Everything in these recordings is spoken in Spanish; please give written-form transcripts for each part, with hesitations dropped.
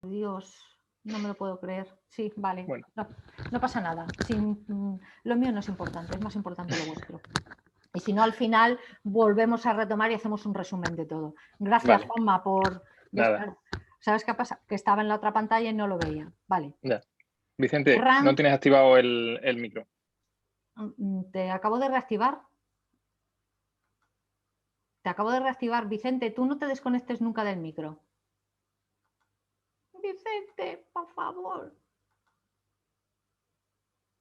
Dios, no me lo puedo creer. Sí, vale. Bueno. No pasa nada. Lo mío no es importante, es más importante lo vuestro. Y si no, al final volvemos a retomar y hacemos un resumen de todo. Gracias, Vale. Juanma, por... Nada. ¿Sabes qué pasa? Que estaba en la otra pantalla y no lo veía. Vale. Ya. Vicente, no tienes activado el micro. Te acabo de reactivar. Vicente, tú no te desconectes nunca del micro. Vicente, por favor.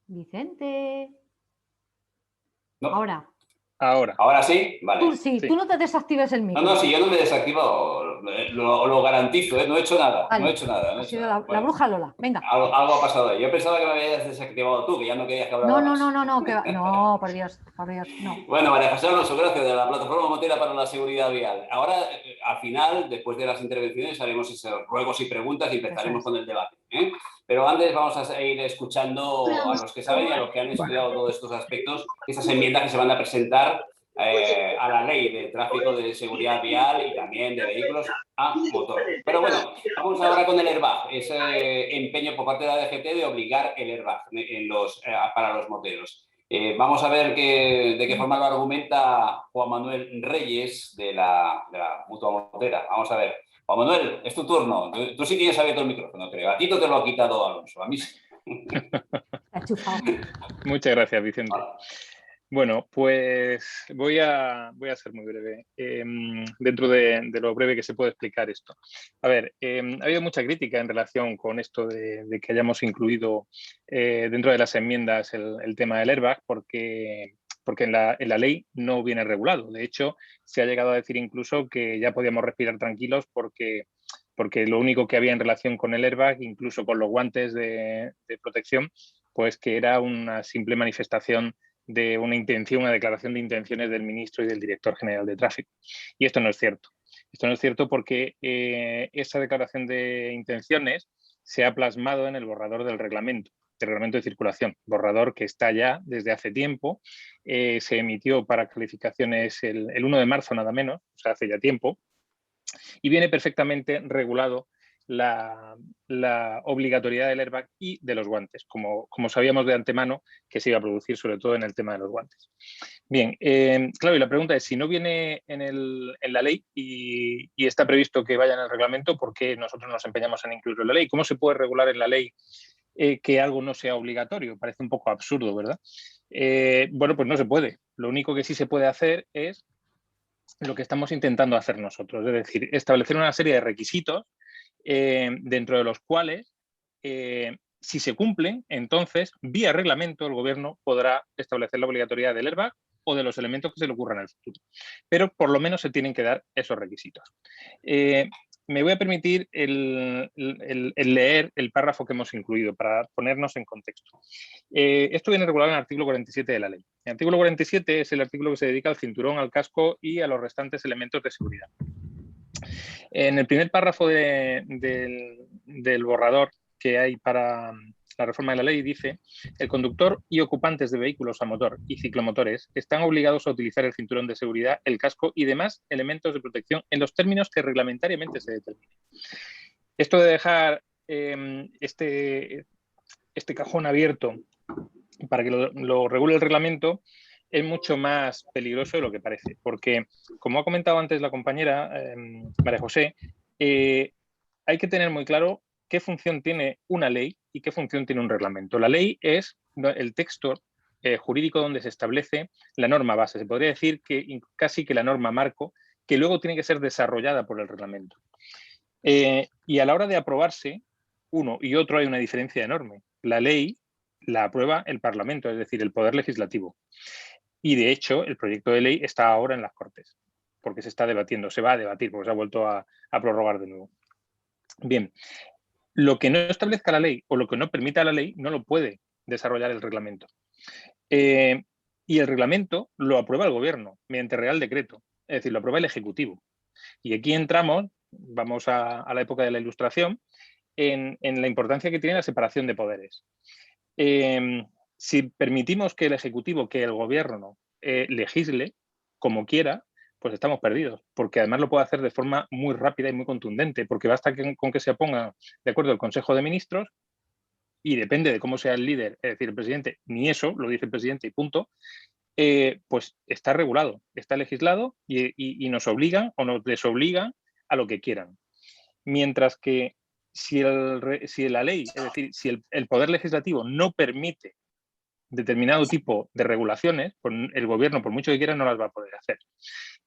Vicente. No. Ahora sí, vale. Sí, tú no te desactives el micro. No, si yo no me he desactivado, lo garantizo, ¿eh? No he hecho nada. Vale. No he hecho nada. Ha sido la bruja Lola. Venga. Algo ha pasado ahí. Yo pensaba que me habías desactivado tú, que ya no querías que hablara más. No, por Dios, no. Bueno, María José Alonso, gracias, de la Plataforma Motera para la Seguridad Vial. Ahora, al final, después de las intervenciones, haremos esos ruegos y preguntas y empezaremos con el debate, ¿eh? Pero antes vamos a ir escuchando a los que saben y a los que han estudiado todos estos aspectos, estas enmiendas que se van a presentar a la ley de tráfico de seguridad vial y también de vehículos a motor. Pero bueno, vamos ahora con el airbag, ese empeño por parte de la DGT de obligar el airbag para los moteros. Vamos a ver de qué forma lo argumenta Juan Manuel Reyes de la Mutua Motera. Vamos a ver. Juan Manuel, es tu turno. Tú sí tienes abierto el micrófono, creo. A ti no te lo ha quitado Alonso, a mí sí. Muchas gracias, Vicente. Bueno, pues voy a ser muy breve, dentro de lo breve que se puede explicar esto. A ver, ha habido mucha crítica en relación con esto de que hayamos incluido dentro de las enmiendas el tema del airbag, porque en la ley no viene regulado. De hecho, se ha llegado a decir incluso que ya podíamos respirar tranquilos porque lo único que había en relación con el airbag, incluso con los guantes de protección, pues que era una simple manifestación de una intención, una declaración de intenciones del ministro y del director general de tráfico. Y esto no es cierto. Esto no es cierto porque esa declaración de intenciones se ha plasmado en el borrador del reglamento de circulación, borrador que está ya desde hace tiempo, se emitió para calificaciones el 1 de marzo nada menos, o sea, hace ya tiempo, y viene perfectamente regulado la obligatoriedad del airbag y de los guantes, como sabíamos de antemano que se iba a producir, sobre todo en el tema de los guantes. Bien, claro, y la pregunta es, si no viene en la ley y está previsto que vaya en el reglamento, ¿por qué nosotros nos empeñamos en incluirlo en la ley? ¿Cómo se puede regular en la ley que algo no sea obligatorio? Parece un poco absurdo, ¿verdad? Bueno, pues no se puede. Lo único que sí se puede hacer es lo que estamos intentando hacer nosotros, es decir, establecer una serie de requisitos dentro de los cuales, si se cumplen, entonces, vía reglamento, el gobierno podrá establecer la obligatoriedad del airbag o de los elementos que se le ocurran en el futuro. Pero por lo menos se tienen que dar esos requisitos. Me voy a permitir el leer el párrafo que hemos incluido para ponernos en contexto. Esto viene regulado en el artículo 47 de la ley. El artículo 47 es el artículo que se dedica al cinturón, al casco y a los restantes elementos de seguridad. En el primer párrafo del borrador que hay para la reforma de la ley dice: el conductor y ocupantes de vehículos a motor y ciclomotores están obligados a utilizar el cinturón de seguridad, el casco y demás elementos de protección en los términos que reglamentariamente se determinen. Esto de dejar este cajón abierto para que lo regule el reglamento es mucho más peligroso de lo que parece, porque, como ha comentado antes la compañera María José, hay que tener muy claro qué función tiene una ley y qué función tiene un reglamento. La ley es el texto jurídico donde se establece la norma base. Se podría decir que casi que la norma marco, que luego tiene que ser desarrollada por el reglamento. Y a la hora de aprobarse, uno y otro hay una diferencia enorme. La ley la aprueba el Parlamento, es decir, el Poder Legislativo. Y, de hecho, el proyecto de ley está ahora en las Cortes, porque se está debatiendo, se va a debatir, porque se ha vuelto a prorrogar de nuevo. Bien, lo que no establezca la ley o lo que no permita la ley no lo puede desarrollar el reglamento. Y el reglamento lo aprueba el Gobierno mediante Real Decreto, es decir, lo aprueba el Ejecutivo. Y aquí entramos, vamos a la época de la Ilustración, en la importancia que tiene la separación de poderes. Si permitimos que el Ejecutivo, que el Gobierno legisle como quiera, pues estamos perdidos, porque además lo puede hacer de forma muy rápida y muy contundente, porque basta con que se ponga de acuerdo el Consejo de Ministros y depende de cómo sea el líder, es decir, el presidente, ni eso, lo dice el presidente y punto, pues está regulado, está legislado y nos obligan o nos desobligan a lo que quieran. Mientras que si la ley, es decir, si el Poder Legislativo no permite determinado tipo de regulaciones, el gobierno, por mucho que quiera, no las va a poder hacer.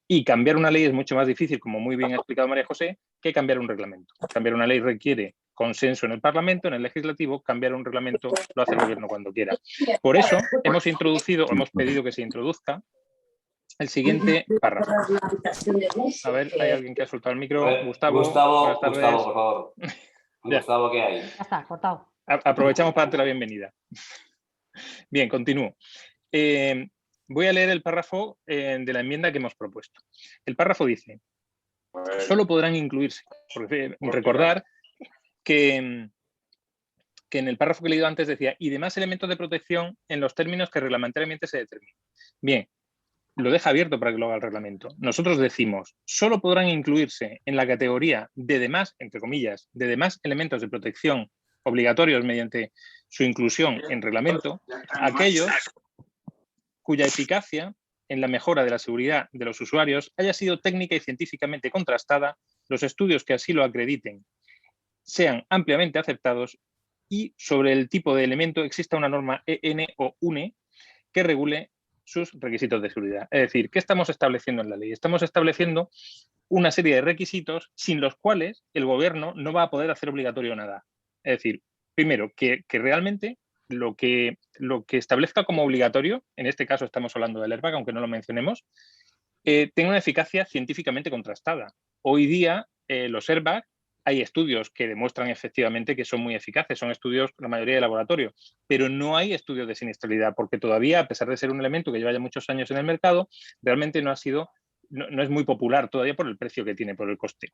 Y cambiar una ley es mucho más difícil, como muy bien ha explicado María José, que cambiar un reglamento. Cambiar una ley requiere consenso en el Parlamento, en el Legislativo. Cambiar un reglamento lo hace el gobierno cuando quiera. Por eso hemos pedido que se introduzca el siguiente párrafo. A ver, hay alguien que ha soltado el micro. Gustavo, buenas tardes. Gustavo, por favor. Gustavo, ¿qué hay? Ya está, cortado. Aprovechamos para darte la bienvenida. Bien, continúo. Voy a leer el párrafo de la enmienda que hemos propuesto. El párrafo dice, solo podrán incluirse, recordar que en el párrafo que he leído antes decía, y demás elementos de protección en los términos que reglamentariamente se determinen. Bien, lo deja abierto para que lo haga el reglamento. Nosotros decimos, solo podrán incluirse en la categoría de demás, entre comillas, de demás elementos de protección obligatorios mediante su inclusión en reglamento, aquellos cuya eficacia en la mejora de la seguridad de los usuarios haya sido técnica y científicamente contrastada, los estudios que así lo acrediten sean ampliamente aceptados y sobre el tipo de elemento exista una norma EN o UNE que regule sus requisitos de seguridad. Es decir, ¿qué estamos estableciendo en la ley? Estamos estableciendo una serie de requisitos sin los cuales el gobierno no va a poder hacer obligatorio nada. Es decir, primero, que realmente lo que establezca como obligatorio, en este caso estamos hablando del airbag, aunque no lo mencionemos, tenga una eficacia científicamente contrastada. Hoy día, los airbags, hay estudios que demuestran efectivamente que son muy eficaces, son estudios, la mayoría de laboratorio, pero no hay estudios de siniestralidad, porque todavía, a pesar de ser un elemento que lleva ya muchos años en el mercado, realmente no es muy popular todavía por el precio que tiene, por el coste.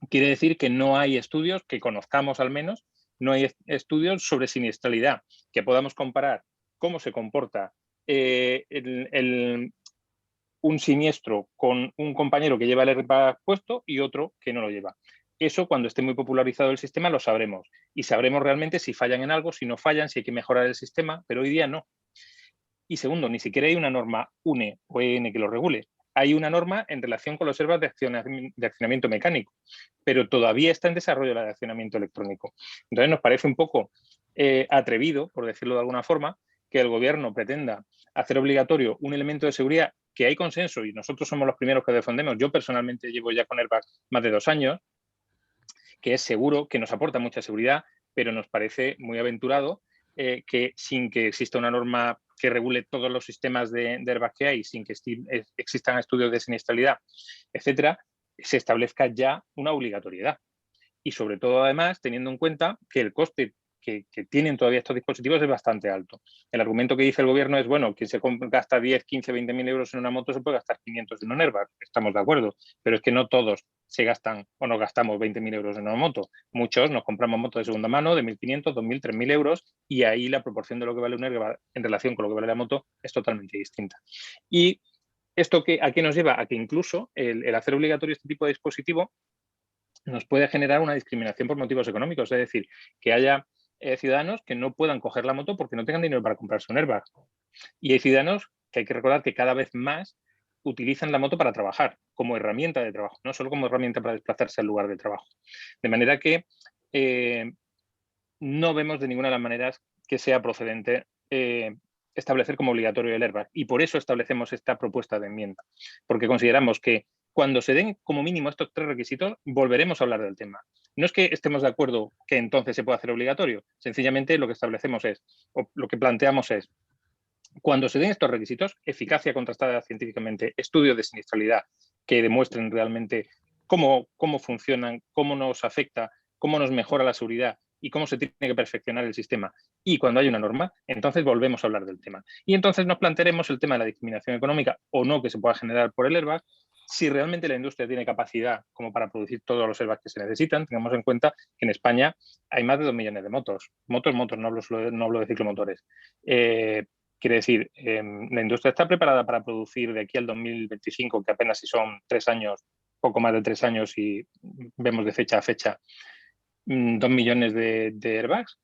Quiere decir que no hay estudios, que conozcamos al menos, no hay estudios sobre siniestralidad, que podamos comparar cómo se comporta un siniestro con un compañero que lleva el airbag puesto y otro que no lo lleva. Eso, cuando esté muy popularizado el sistema, lo sabremos. Y sabremos realmente si fallan en algo, si no fallan, si hay que mejorar el sistema, pero hoy día no. Y segundo, ni siquiera hay una norma UNE o EN que lo regule. Hay una norma en relación con los airbags de accionamiento mecánico, pero todavía está en desarrollo la de accionamiento electrónico. Entonces nos parece un poco atrevido, por decirlo de alguna forma, que el gobierno pretenda hacer obligatorio un elemento de seguridad que hay consenso y nosotros somos los primeros que defendemos. Yo personalmente llevo ya con airbag más de 2 años, que es seguro, que nos aporta mucha seguridad, pero nos parece muy aventurado que sin que exista una norma que regule todos los sistemas de airbag que hay, sin que existan estudios de siniestralidad, etcétera, se establezca ya una obligatoriedad. Y sobre todo, además, teniendo en cuenta que el coste que tienen todavía estos dispositivos es bastante alto. El argumento que dice el gobierno es, bueno, quien se gasta 10, 15, 20.000 euros en una moto se puede gastar 500 en un airbag. Estamos de acuerdo, pero es que no todos se gastan o nos gastamos 20.000 euros en una moto. Muchos nos compramos motos de segunda mano de 1.500, 2.000, 3.000 euros y ahí la proporción de lo que vale un airbag en relación con lo que vale la moto es totalmente distinta. Y ¿esto a qué nos lleva? A que incluso el hacer obligatorio este tipo de dispositivo nos puede generar una discriminación por motivos económicos, es decir, que haya ciudadanos que no puedan coger la moto porque no tengan dinero para comprarse un airbag. Y hay ciudadanos que hay que recordar que cada vez más utilizan la moto para trabajar, como herramienta de trabajo, no solo como herramienta para desplazarse al lugar de trabajo. De manera que no vemos de ninguna de las maneras que sea procedente establecer como obligatorio el airbag. Y por eso establecemos esta propuesta de enmienda, porque consideramos que cuando se den como mínimo estos 3 requisitos, volveremos a hablar del tema. No es que estemos de acuerdo que entonces se pueda hacer obligatorio, sencillamente lo que establecemos o lo que planteamos es, cuando se den estos requisitos, eficacia contrastada científicamente, estudios de siniestralidad que demuestren realmente cómo funcionan, cómo nos afecta, cómo nos mejora la seguridad y cómo se tiene que perfeccionar el sistema. Y cuando hay una norma, entonces volvemos a hablar del tema. Y entonces nos plantearemos el tema de la discriminación económica o no que se pueda generar por el airbag, si realmente la industria tiene capacidad como para producir todos los airbags que se necesitan. Tengamos en cuenta que en España hay más de 2 millones de motos. Motos, no hablo de ciclomotores. Que Quiere decir, la industria está preparada para producir de aquí al 2025, que apenas si son 3 años, poco más de 3 años, y vemos de fecha a fecha 2 millones de airbags.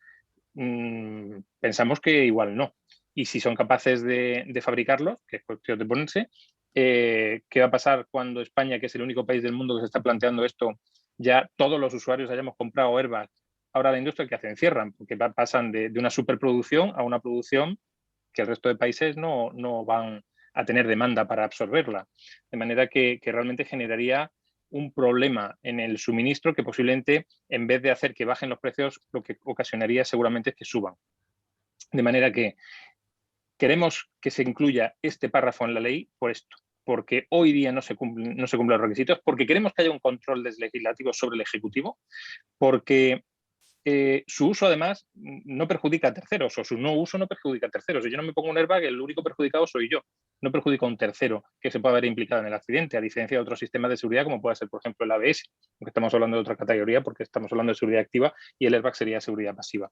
Pensamos que igual no. Y si son capaces de fabricarlos, que es cuestión de ponerse, ¿qué va a pasar cuando España, que es el único país del mundo que se está planteando esto, ya todos los usuarios hayamos comprado airbags? Ahora la industria, ¿qué hacen? Cierran, porque pasan de una superproducción a una producción que el resto de países no van a tener demanda para absorberla. De manera que realmente generaría un problema en el suministro que posiblemente, en vez de hacer que bajen los precios, lo que ocasionaría seguramente es que suban. De manera que queremos que se incluya este párrafo en la ley por esto, porque hoy día no se cumplen los requisitos, porque queremos que haya un control legislativo sobre el Ejecutivo, porque su uso además no perjudica a terceros, o su no uso no perjudica a terceros. Si yo no me pongo un airbag, el único perjudicado soy yo, no perjudica a un tercero que se pueda haber implicado en el accidente, a diferencia de otros sistemas de seguridad como puede ser, por ejemplo, el ABS, aunque estamos hablando de otra categoría porque estamos hablando de seguridad activa y el airbag sería seguridad pasiva.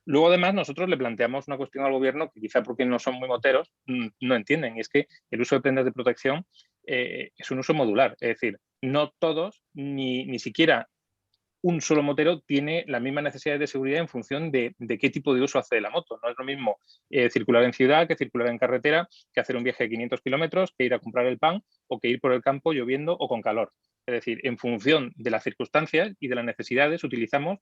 Luego, además, nosotros le planteamos una cuestión al gobierno que quizá porque no son muy moteros no entienden, y es que el uso de prendas de protección es un uso modular, es decir, no todos, ni siquiera un solo motero tiene las mismas necesidades de seguridad en función de qué tipo de uso hace de la moto. No es lo mismo circular en ciudad que circular en carretera, que hacer un viaje de 500 kilómetros, que ir a comprar el pan o que ir por el campo lloviendo o con calor. Es decir, en función de las circunstancias y de las necesidades utilizamos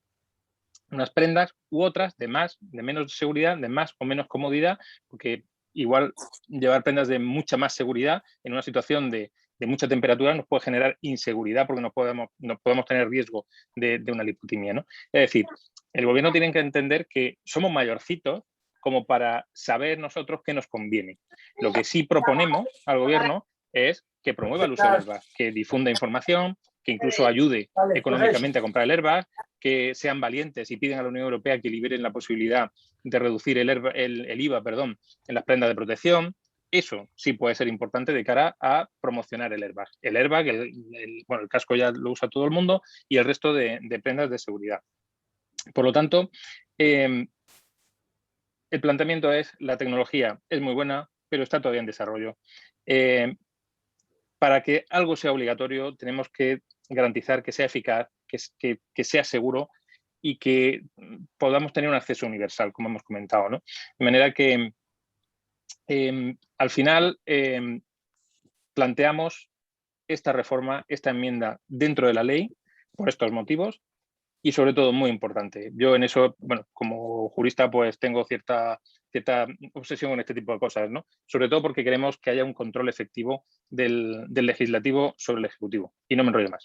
unas prendas u otras de más, de menos seguridad, de más o menos comodidad, porque igual llevar prendas de mucha más seguridad en una situación de mucha temperatura nos puede generar inseguridad porque no podemos tener riesgo de una lipotimia, ¿no? Es decir, el gobierno tiene que entender que somos mayorcitos como para saber nosotros qué nos conviene. Lo que sí proponemos al gobierno es que promueva el uso del airbag, que difunda información, que incluso ayude económicamente a comprar el airbag, que sean valientes y piden a la Unión Europea que liberen la posibilidad de reducir el IVA, en las prendas de protección. Eso sí puede ser importante de cara a promocionar el airbag. El airbag, bueno, el casco ya lo usa todo el mundo y el resto de prendas de seguridad. Por lo tanto, el planteamiento es, la tecnología es muy buena, pero está todavía en desarrollo. Para que algo sea obligatorio, tenemos que garantizar que sea eficaz, que sea seguro y que podamos tener un acceso universal, como hemos comentado, ¿no? De manera que al final planteamos esta reforma, esta enmienda dentro de la ley por estos motivos y sobre todo muy importante. Yo en eso, bueno, como jurista pues tengo cierta obsesión con este tipo de cosas, ¿no? Sobre todo porque queremos que haya un control efectivo del legislativo sobre el ejecutivo. Y no me enrollo más.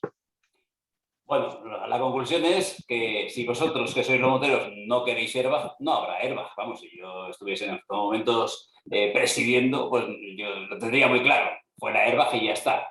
Bueno, la conclusión es que si vosotros, que sois los moteros, no queréis airbag, no habrá airbag. Vamos, si yo estuviese en estos momentos presidiendo, pues yo lo tendría muy claro. Fuera airbag y ya está.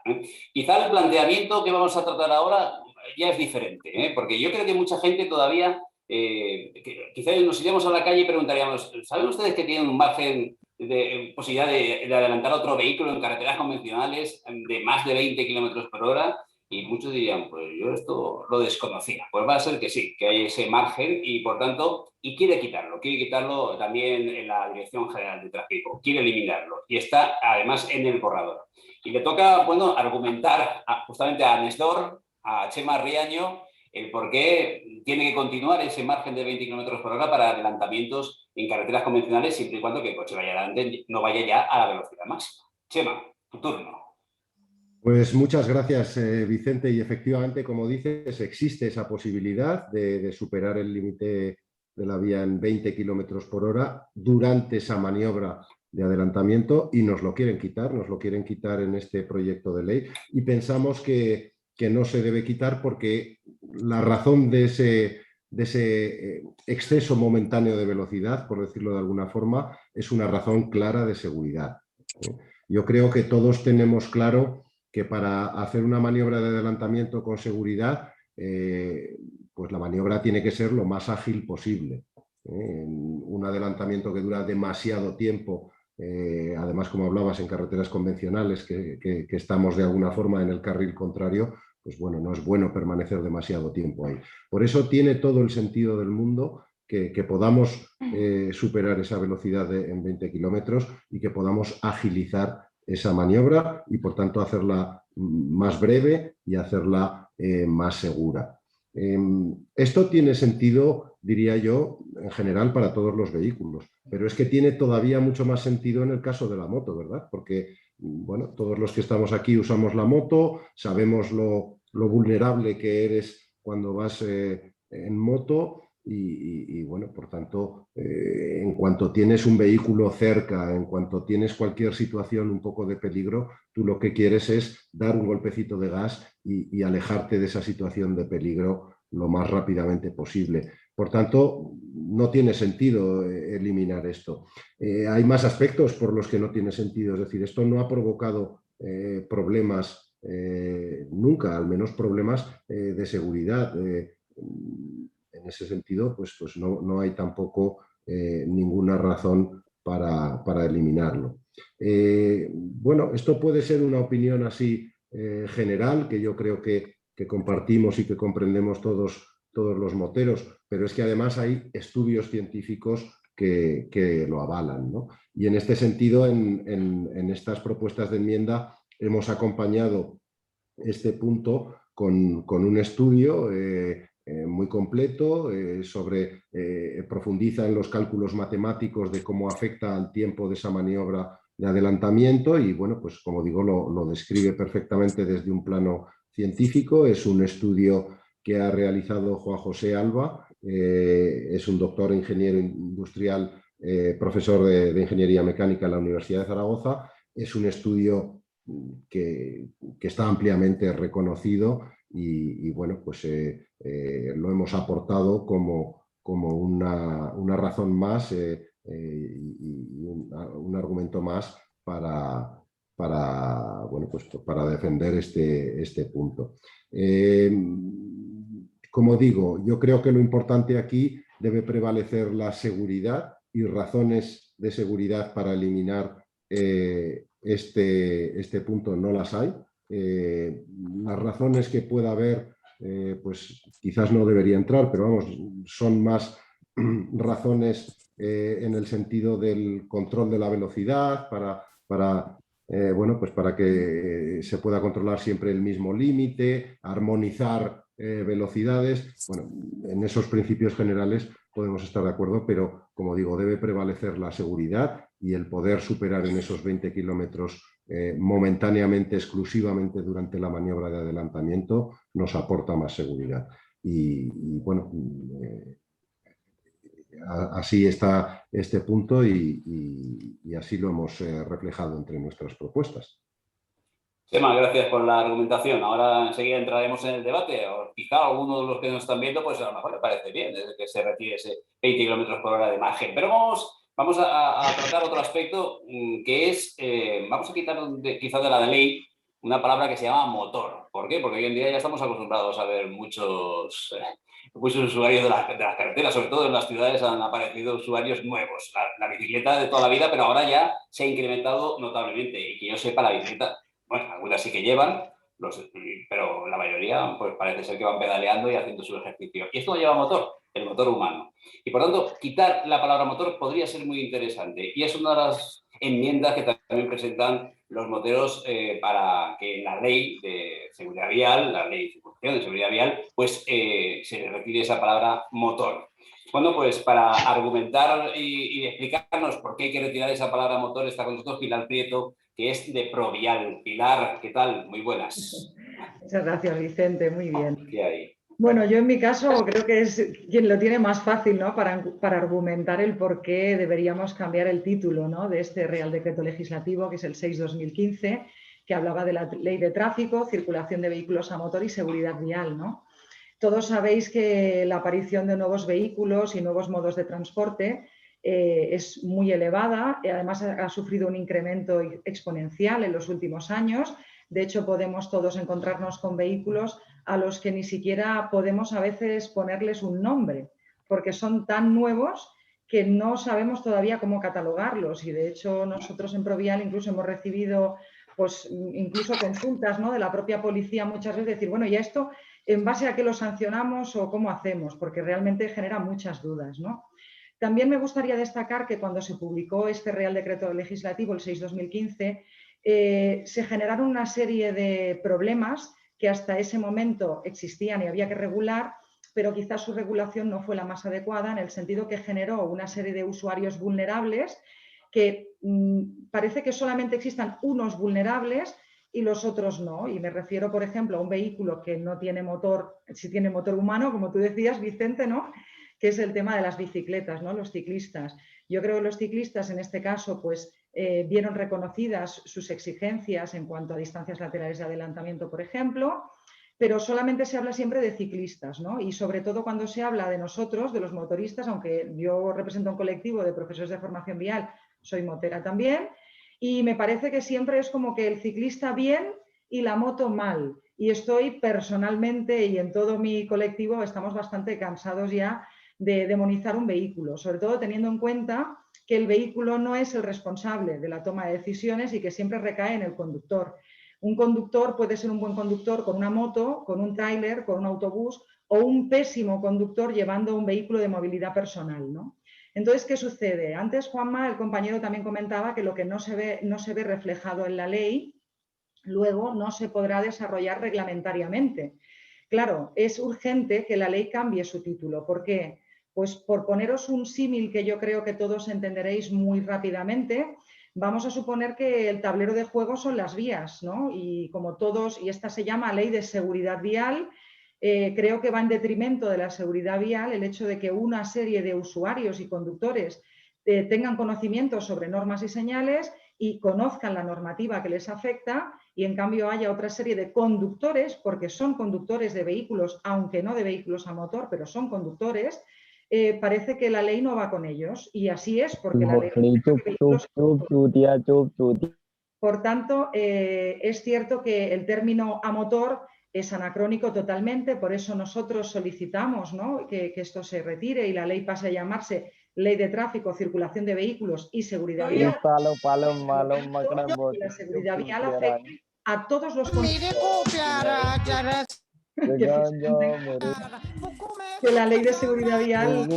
Quizá el planteamiento que vamos a tratar ahora ya es diferente, porque yo creo que mucha gente todavía, quizá nos iríamos a la calle y preguntaríamos, ¿saben ustedes que tienen un margen de posibilidad de adelantar otro vehículo en carreteras convencionales de más de 20 kilómetros por hora? Y muchos dirían, pues yo esto lo desconocía. Pues va a ser que sí, que hay ese margen y por tanto, quiere quitarlo también en la Dirección General de Tráfico, quiere eliminarlo y está además en el borrador. Y le toca, bueno, argumentar justamente a Néstor, a Chema Riaño, el por qué tiene que continuar ese margen de 20 km por hora para adelantamientos en carreteras convencionales siempre y cuando que el coche vaya adelante, no vaya ya a la velocidad máxima. Chema, tu turno. Pues muchas gracias, Vicente. Y efectivamente, como dices, existe esa posibilidad de superar el límite de la vía en 20 kilómetros por hora durante esa maniobra de adelantamiento y nos lo quieren quitar en este proyecto de ley y pensamos que no se debe quitar porque la razón de ese exceso momentáneo de velocidad, por decirlo de alguna forma, es una razón clara de seguridad. Yo creo que todos tenemos claro que para hacer una maniobra de adelantamiento con seguridad, pues la maniobra tiene que ser lo más ágil posible. Un adelantamiento que dura demasiado tiempo, además, como hablabas, en carreteras convencionales, que estamos de alguna forma en el carril contrario, pues bueno, no es bueno permanecer demasiado tiempo ahí. Por eso tiene todo el sentido del mundo que podamos superar esa velocidad en 20 kilómetros y que podamos agilizar esa maniobra y, por tanto, hacerla más breve y hacerla más segura. Esto tiene sentido, diría yo, en general para todos los vehículos, pero es que tiene todavía mucho más sentido en el caso de la moto, ¿verdad? Porque, bueno, todos los que estamos aquí usamos la moto, sabemos lo vulnerable que eres cuando vas en moto y, bueno, por tanto, en cuanto tienes un vehículo cerca, en cuanto tienes cualquier situación un poco de peligro, tú lo que quieres es dar un golpecito de gas y alejarte de esa situación de peligro lo más rápidamente posible. Por tanto, no tiene sentido eliminar esto. Hay más aspectos por los que no tiene sentido, es decir, esto no ha provocado problemas nunca, al menos problemas de seguridad. En ese sentido, pues no hay tampoco ninguna razón para eliminarlo. Bueno, esto puede ser una opinión así general, que yo creo que compartimos y que comprendemos todos los moteros, pero es que además hay estudios científicos que lo avalan, ¿no? Y en este sentido, en estas propuestas de enmienda, hemos acompañado este punto con un estudio muy completo profundiza en los cálculos matemáticos de cómo afecta al tiempo de esa maniobra de adelantamiento y, bueno, pues como digo, lo describe perfectamente desde un plano científico. Es un estudio que ha realizado Juan José Alba, es un doctor ingeniero industrial, profesor de Ingeniería Mecánica en la Universidad de Zaragoza. Es un estudio que está ampliamente reconocido y bueno, pues lo hemos aportado como una razón más y un argumento más bueno, pues para defender este punto. Como digo, yo creo que lo importante aquí debe prevalecer la seguridad y razones de seguridad para eliminar este punto no las hay. Las razones que pueda haber, pues quizás no debería entrar, pero vamos, son más razones en el sentido del control de la velocidad, bueno, pues para que se pueda controlar siempre el mismo límite, armonizar velocidades. Bueno, en esos principios generales podemos estar de acuerdo, pero como digo, debe prevalecer la seguridad y el poder superar en esos 20 kilómetros momentáneamente, exclusivamente durante la maniobra de adelantamiento, nos aporta más seguridad. Y bueno, así está este punto y así lo hemos reflejado entre nuestras propuestas. Chema, gracias por la argumentación. Ahora enseguida entraremos en el debate. O quizá alguno de los que nos están viendo, pues a lo mejor le parece bien desde que se retire ese 20 km por hora de margen. Pero vamos a tratar otro aspecto que es, vamos a quitar quizás de la ley una palabra que se llama motor. ¿Por qué? Porque hoy en día ya estamos acostumbrados a ver muchos usuarios de las carreteras, sobre todo en las ciudades han aparecido usuarios nuevos. La bicicleta de toda la vida, pero ahora ya se ha incrementado notablemente. Y que yo sepa, la bicicleta, bueno, algunas sí que llevan, pero la mayoría pues parece ser que van pedaleando y haciendo su ejercicio. Y esto no lleva motor, el motor humano. Y por tanto, quitar la palabra motor podría ser muy interesante. Y es una de las enmiendas que también presentan los moteros para que en la ley de seguridad vial, la ley de circulación de seguridad vial, pues se retire esa palabra motor. Bueno, pues para argumentar y explicarnos por qué hay que retirar esa palabra motor está con nosotros Pilar Prieto, que es de Provial. Pilar, ¿qué tal? Muy buenas. Muchas gracias, Vicente. Muy bien. ¿Qué hay? Bueno, yo en mi caso creo que es quien lo tiene más fácil, ¿no? para argumentar el por qué deberíamos cambiar el título, ¿no? de este Real Decreto Legislativo, que es el 6/2015, que hablaba de la Ley de Tráfico, Circulación de Vehículos a Motor y Seguridad Vial, ¿no? Todos sabéis que la aparición de nuevos vehículos y nuevos modos de transporte es muy elevada y además ha sufrido un incremento exponencial en los últimos años. De hecho, podemos todos encontrarnos con vehículos a los que ni siquiera podemos a veces ponerles un nombre, porque son tan nuevos que no sabemos todavía cómo catalogarlos. Y de hecho, nosotros en Provial incluso hemos recibido pues, incluso consultas, ¿no? de la propia policía muchas veces, decir, bueno, ¿y esto ¿en base a qué lo sancionamos o cómo hacemos? Porque realmente genera muchas dudas, ¿no? También me gustaría destacar que cuando se publicó este Real Decreto Legislativo, el 6/2015, se generaron una serie de problemas que hasta ese momento existían y había que regular, pero quizás su regulación no fue la más adecuada, en el sentido que generó una serie de usuarios vulnerables que parece que solamente existan unos vulnerables y los otros no. Y me refiero, por ejemplo, a un vehículo que no tiene motor, si tiene motor humano, como tú decías, Vicente, ¿no? Que es el tema de las bicicletas, ¿no? Los ciclistas. Yo creo que los ciclistas, en este caso, pues vieron reconocidas sus exigencias en cuanto a distancias laterales de adelantamiento, por ejemplo, pero solamente se habla siempre de ciclistas, ¿no? Y sobre todo cuando se habla de nosotros, de los motoristas, aunque yo represento un colectivo de profesores de formación vial, soy motera también, y me parece que siempre es como que el ciclista bien y la moto mal. Y estoy personalmente y en todo mi colectivo estamos bastante cansados ya de demonizar un vehículo, sobre todo teniendo en cuenta que el vehículo no es el responsable de la toma de decisiones y que siempre recae en el conductor. Un conductor puede ser un buen conductor con una moto, con un tráiler, con un autobús, o un pésimo conductor llevando un vehículo de movilidad personal, ¿no? Entonces, ¿qué sucede? Antes, Juanma, el compañero, también comentaba que lo que no se ve reflejado en la ley, luego no se podrá desarrollar reglamentariamente. Claro, es urgente que la ley cambie su título. ¿Por qué? Pues por poneros un símil que yo creo que todos entenderéis muy rápidamente, vamos a suponer que el tablero de juego son las vías, ¿no? Y como todos, y esta se llama Ley de Seguridad Vial, creo que va en detrimento de la seguridad vial el hecho de que una serie de usuarios y conductores tengan conocimiento sobre normas y señales y conozcan la normativa que les afecta, y en cambio haya otra serie de conductores, porque son conductores de vehículos, aunque no de vehículos a motor, pero son conductores, parece que la ley no va con ellos. Y así es, porque la ley por tanto, es cierto que el término a motor es anacrónico totalmente, por eso nosotros solicitamos, ¿no?, que esto se retire y la ley pase a llamarse Ley de Tráfico, Circulación de Vehículos y Seguridad Vial. La seguridad vial afecta a todos los que la Ley de Seguridad Vial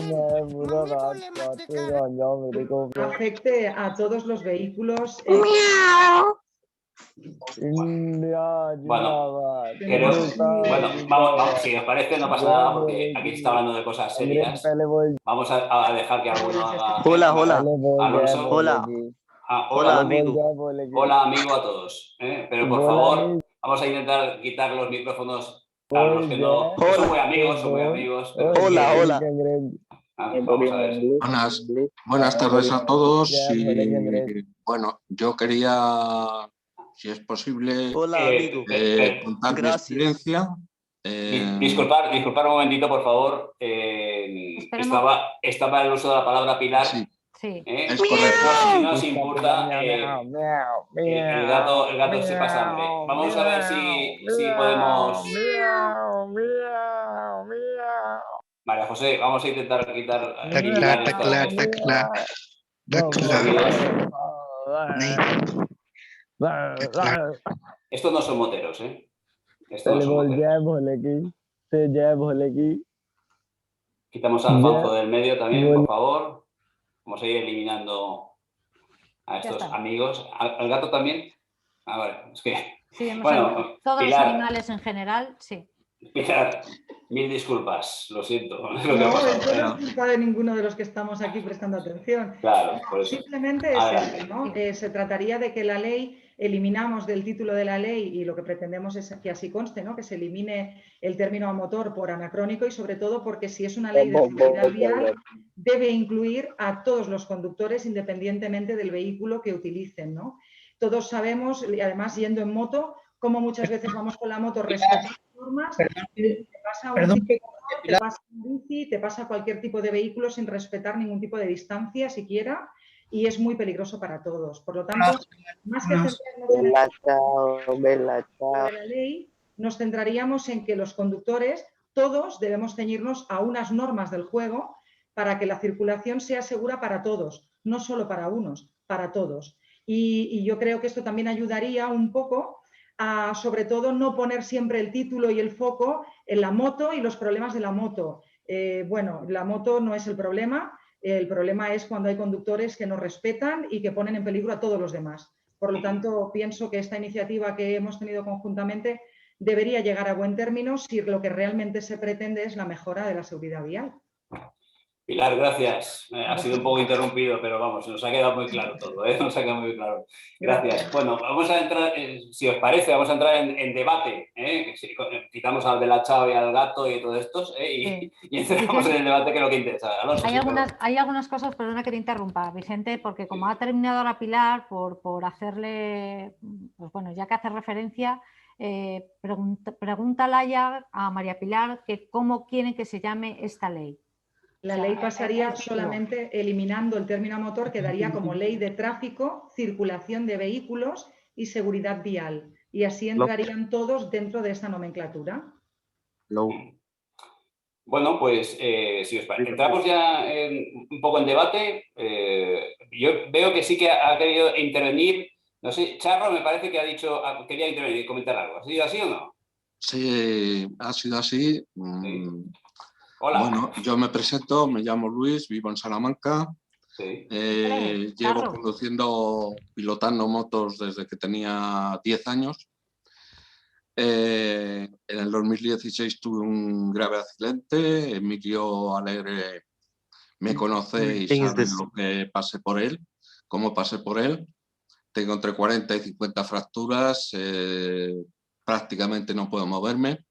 afecte a todos los vehículos. Vamos, si os parece no pasa nada porque aquí se está hablando de cosas serias. Vamos a dejar que alguno haga... Hola. Alonso. Hola. Hola, amigo. Hola, amigo a todos. Pero por favor, vamos a intentar quitar los micrófonos a los que no... Son muy amigos. Pero Hola. vamos a ver. Buenas tardes a todos. Y, bueno, yo quería, si es posible, contar mi experiencia. Disculpar un momentito, por favor. Estaba el uso de la palabra Pilar. Sí. Es correcto. Si no os importa, el gato se pasa hambre. Vamos a ver si podemos... María José, vamos a intentar quitar... Estos no son moteros, ¿eh? Estos no son moteros. Quitamos a Alfonso del medio también, por favor. Vamos a ir eliminando a estos amigos. ¿Al gato también? A ver, es que... Sí, todos Pilar, los animales en general, sí. Pilar, mil disculpas, lo siento. No es culpa de ninguno de los que estamos aquí prestando atención. Claro, por eso. Simplemente es eso, ¿no? Se trataría de que la ley, eliminamos del título de la ley, y lo que pretendemos es que así conste, ¿no?, que se elimine el término a motor por anacrónico, y sobre todo porque si es una ley de seguridad vial debe incluir a todos los conductores independientemente del vehículo que utilicen, ¿no? Todos sabemos, y además yendo en moto, cómo muchas veces vamos con la moto respetando normas, te pasa un bici, te pasa cualquier tipo de vehículo sin respetar ningún tipo de distancia siquiera, y es muy peligroso para todos. Por lo tanto, más que centrarnos en la ley, nos centraríamos en que los conductores todos debemos ceñirnos a unas normas del juego para que la circulación sea segura para todos, no solo para unos, para todos. Y yo creo que esto también ayudaría un poco a, sobre todo, no poner siempre el título y el foco en la moto y los problemas de la moto. Bueno, la moto no es el problema es cuando hay conductores que no respetan y que ponen en peligro a todos los demás. Por lo tanto, pienso que esta iniciativa que hemos tenido conjuntamente debería llegar a buen término si lo que realmente se pretende es la mejora de la seguridad vial. Pilar, gracias. Ha sido un poco interrumpido, pero vamos, nos ha quedado muy claro todo, ¿eh? Nos ha quedado muy claro. Gracias. Bueno, vamos a entrar, si os parece, vamos a entrar en debate, ¿eh? Quitamos al de la chava y al gato y todos estos, ¿eh? Y entramos en el debate, que es lo que interesa. Alonso, hay algunas cosas, perdona que te interrumpa, Vicente, porque como ha terminado ahora Pilar, por hacerle, pues bueno, ya que hace referencia, pregúntale ya a María Pilar que cómo quieren que se llame esta ley. La ley pasaría solamente eliminando el término motor, quedaría como ley de tráfico, circulación de vehículos y seguridad vial. Y así entrarían todos dentro de esta nomenclatura. Bueno, pues si os parece, entramos ya un poco en debate. Yo veo que sí que ha querido intervenir. No sé, Charro me parece que ha dicho, quería intervenir y comentar algo. ¿Ha sido así o no? Sí, ha sido así. Sí. Hola. Bueno, yo me presento, me llamo Luis, vivo en Salamanca. Sí. Llevo conduciendo, pilotando motos desde que tenía 10 años. En el 2016 tuve un grave accidente. Emilio Alegre me conoce y sabe lo que pasé por él, cómo pasé por él. Tengo entre 40 y 50 fracturas, prácticamente no puedo moverme.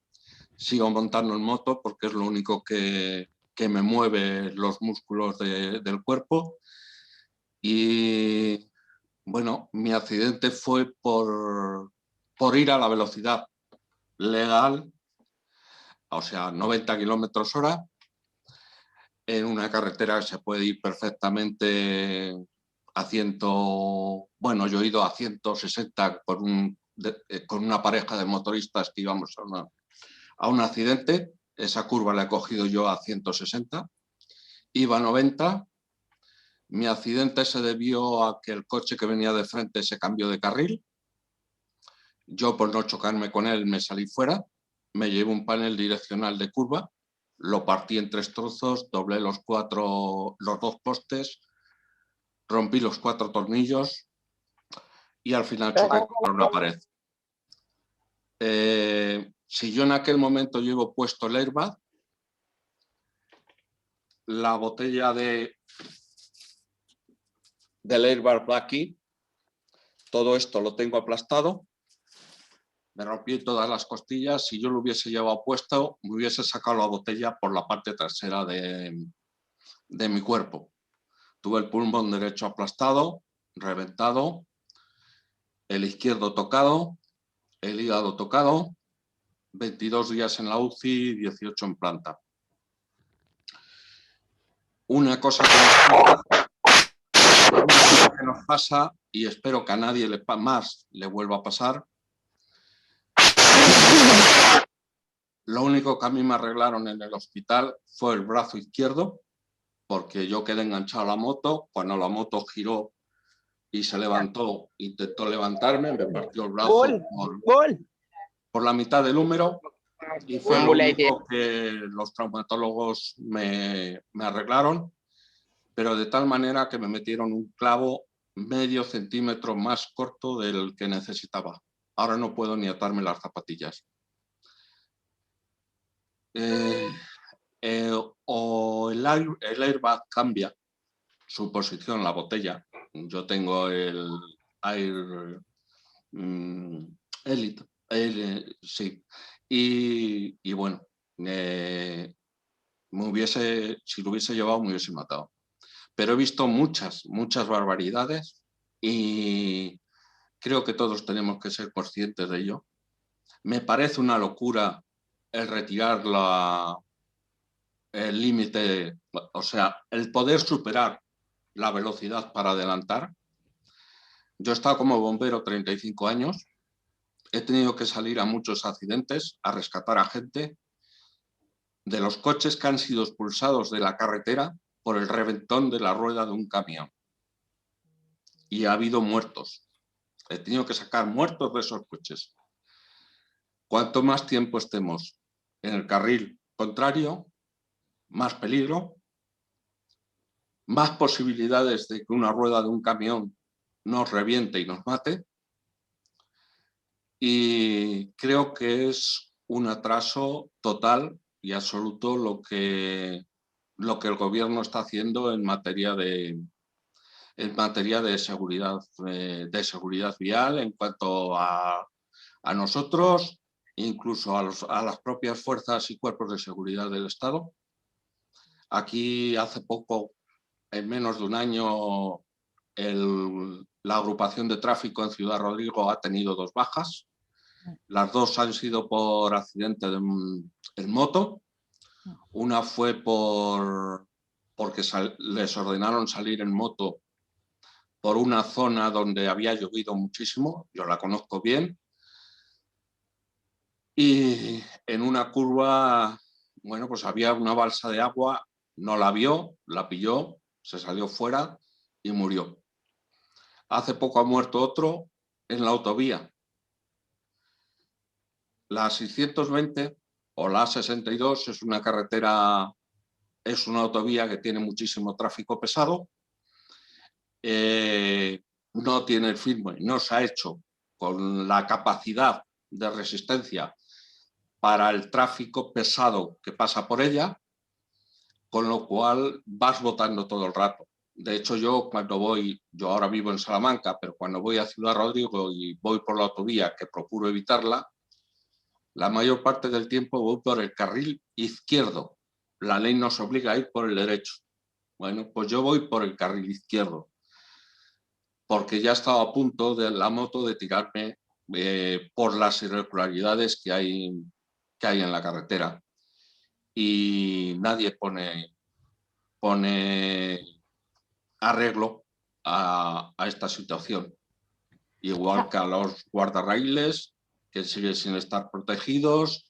Sigo montando en moto porque es lo único que me mueve los músculos del cuerpo. Y bueno, mi accidente fue por ir a la velocidad legal, o sea, 90 kilómetros hora, en una carretera que se puede ir perfectamente a 100, bueno, yo he ido a 160 con una pareja de motoristas que íbamos a un accidente. Esa curva la he cogido yo a 160, iba a 90. Mi accidente se debió a que el coche que venía de frente se cambió de carril. Yo, por no chocarme con él, me salí fuera, me llevé un panel direccional de curva, lo partí en 3 trozos, doblé los 2 postes, rompí los 4 tornillos y al final choqué contra una pared. Si yo en aquel momento llevo puesto el airbag, la botella del airbag va aquí, todo esto lo tengo aplastado, me rompí todas las costillas. Si yo lo hubiese llevado puesto, me hubiese sacado la botella por la parte trasera de mi cuerpo. Tuve el pulmón derecho aplastado, reventado, el izquierdo tocado, el hígado tocado, 22 días en la UCI, 18 en planta. Una cosa que nos pasa, y espero que a nadie más le vuelva a pasar, lo único que a mí me arreglaron en el hospital fue el brazo izquierdo, porque yo quedé enganchado a la moto. Cuando la moto giró y se levantó, intentó levantarme, me partió el brazo por la mitad del húmero, y fue lo único que los traumatólogos me arreglaron, pero de tal manera que me metieron un clavo medio centímetro más corto del que necesitaba. Ahora no puedo ni atarme las zapatillas. O el airbag cambia su posición en la botella. Yo tengo el Air Elite, sí. Y bueno, si lo hubiese llevado me hubiese matado. Pero he visto muchas barbaridades y creo que todos tenemos que ser conscientes de ello. Me parece una locura el retirar el límite, o sea, el poder superar la velocidad para adelantar. Yo he estado como bombero 35 años, he tenido que salir a muchos accidentes a rescatar a gente de los coches que han sido expulsados de la carretera por el reventón de la rueda de un camión. Y ha habido muertos. He tenido que sacar muertos de esos coches. cuanto más tiempo estemos en el carril contrario, más peligro, más posibilidades de que una rueda de un camión nos reviente y nos mate. Y creo que es un atraso total y absoluto lo que el gobierno está haciendo en materia de seguridad vial, en cuanto a nosotros, incluso a las propias fuerzas y cuerpos de seguridad del Estado. Aquí hace poco, en menos de un año, la agrupación de tráfico en Ciudad Rodrigo ha tenido 2 bajas. Las 2 han sido por accidente en moto. Una fue porque les ordenaron salir en moto por una zona donde había llovido muchísimo, yo la conozco bien, y en una curva, bueno, pues había una balsa de agua, no la vio, la pilló, se salió fuera y murió. Hace poco ha muerto otro en la autovía. La 620 o la A62 es una carretera, es una autovía que tiene muchísimo tráfico pesado. No tiene el firmware, no se ha hecho con la capacidad de resistencia para el tráfico pesado que pasa por ella, con lo cual vas botando todo el rato. De hecho, yo ahora vivo en Salamanca, pero cuando voy a Ciudad Rodrigo y voy por la autovía, que procuro evitarla, la mayor parte del tiempo voy por el carril izquierdo. La ley nos obliga a ir por el derecho. Bueno, pues yo voy por el carril izquierdo, porque ya estaba a punto de la moto de tirarme por las irregularidades que hay en la carretera. Y nadie pone arreglo a esta situación. Igual que a los guardarraíles, que siguen sin estar protegidos,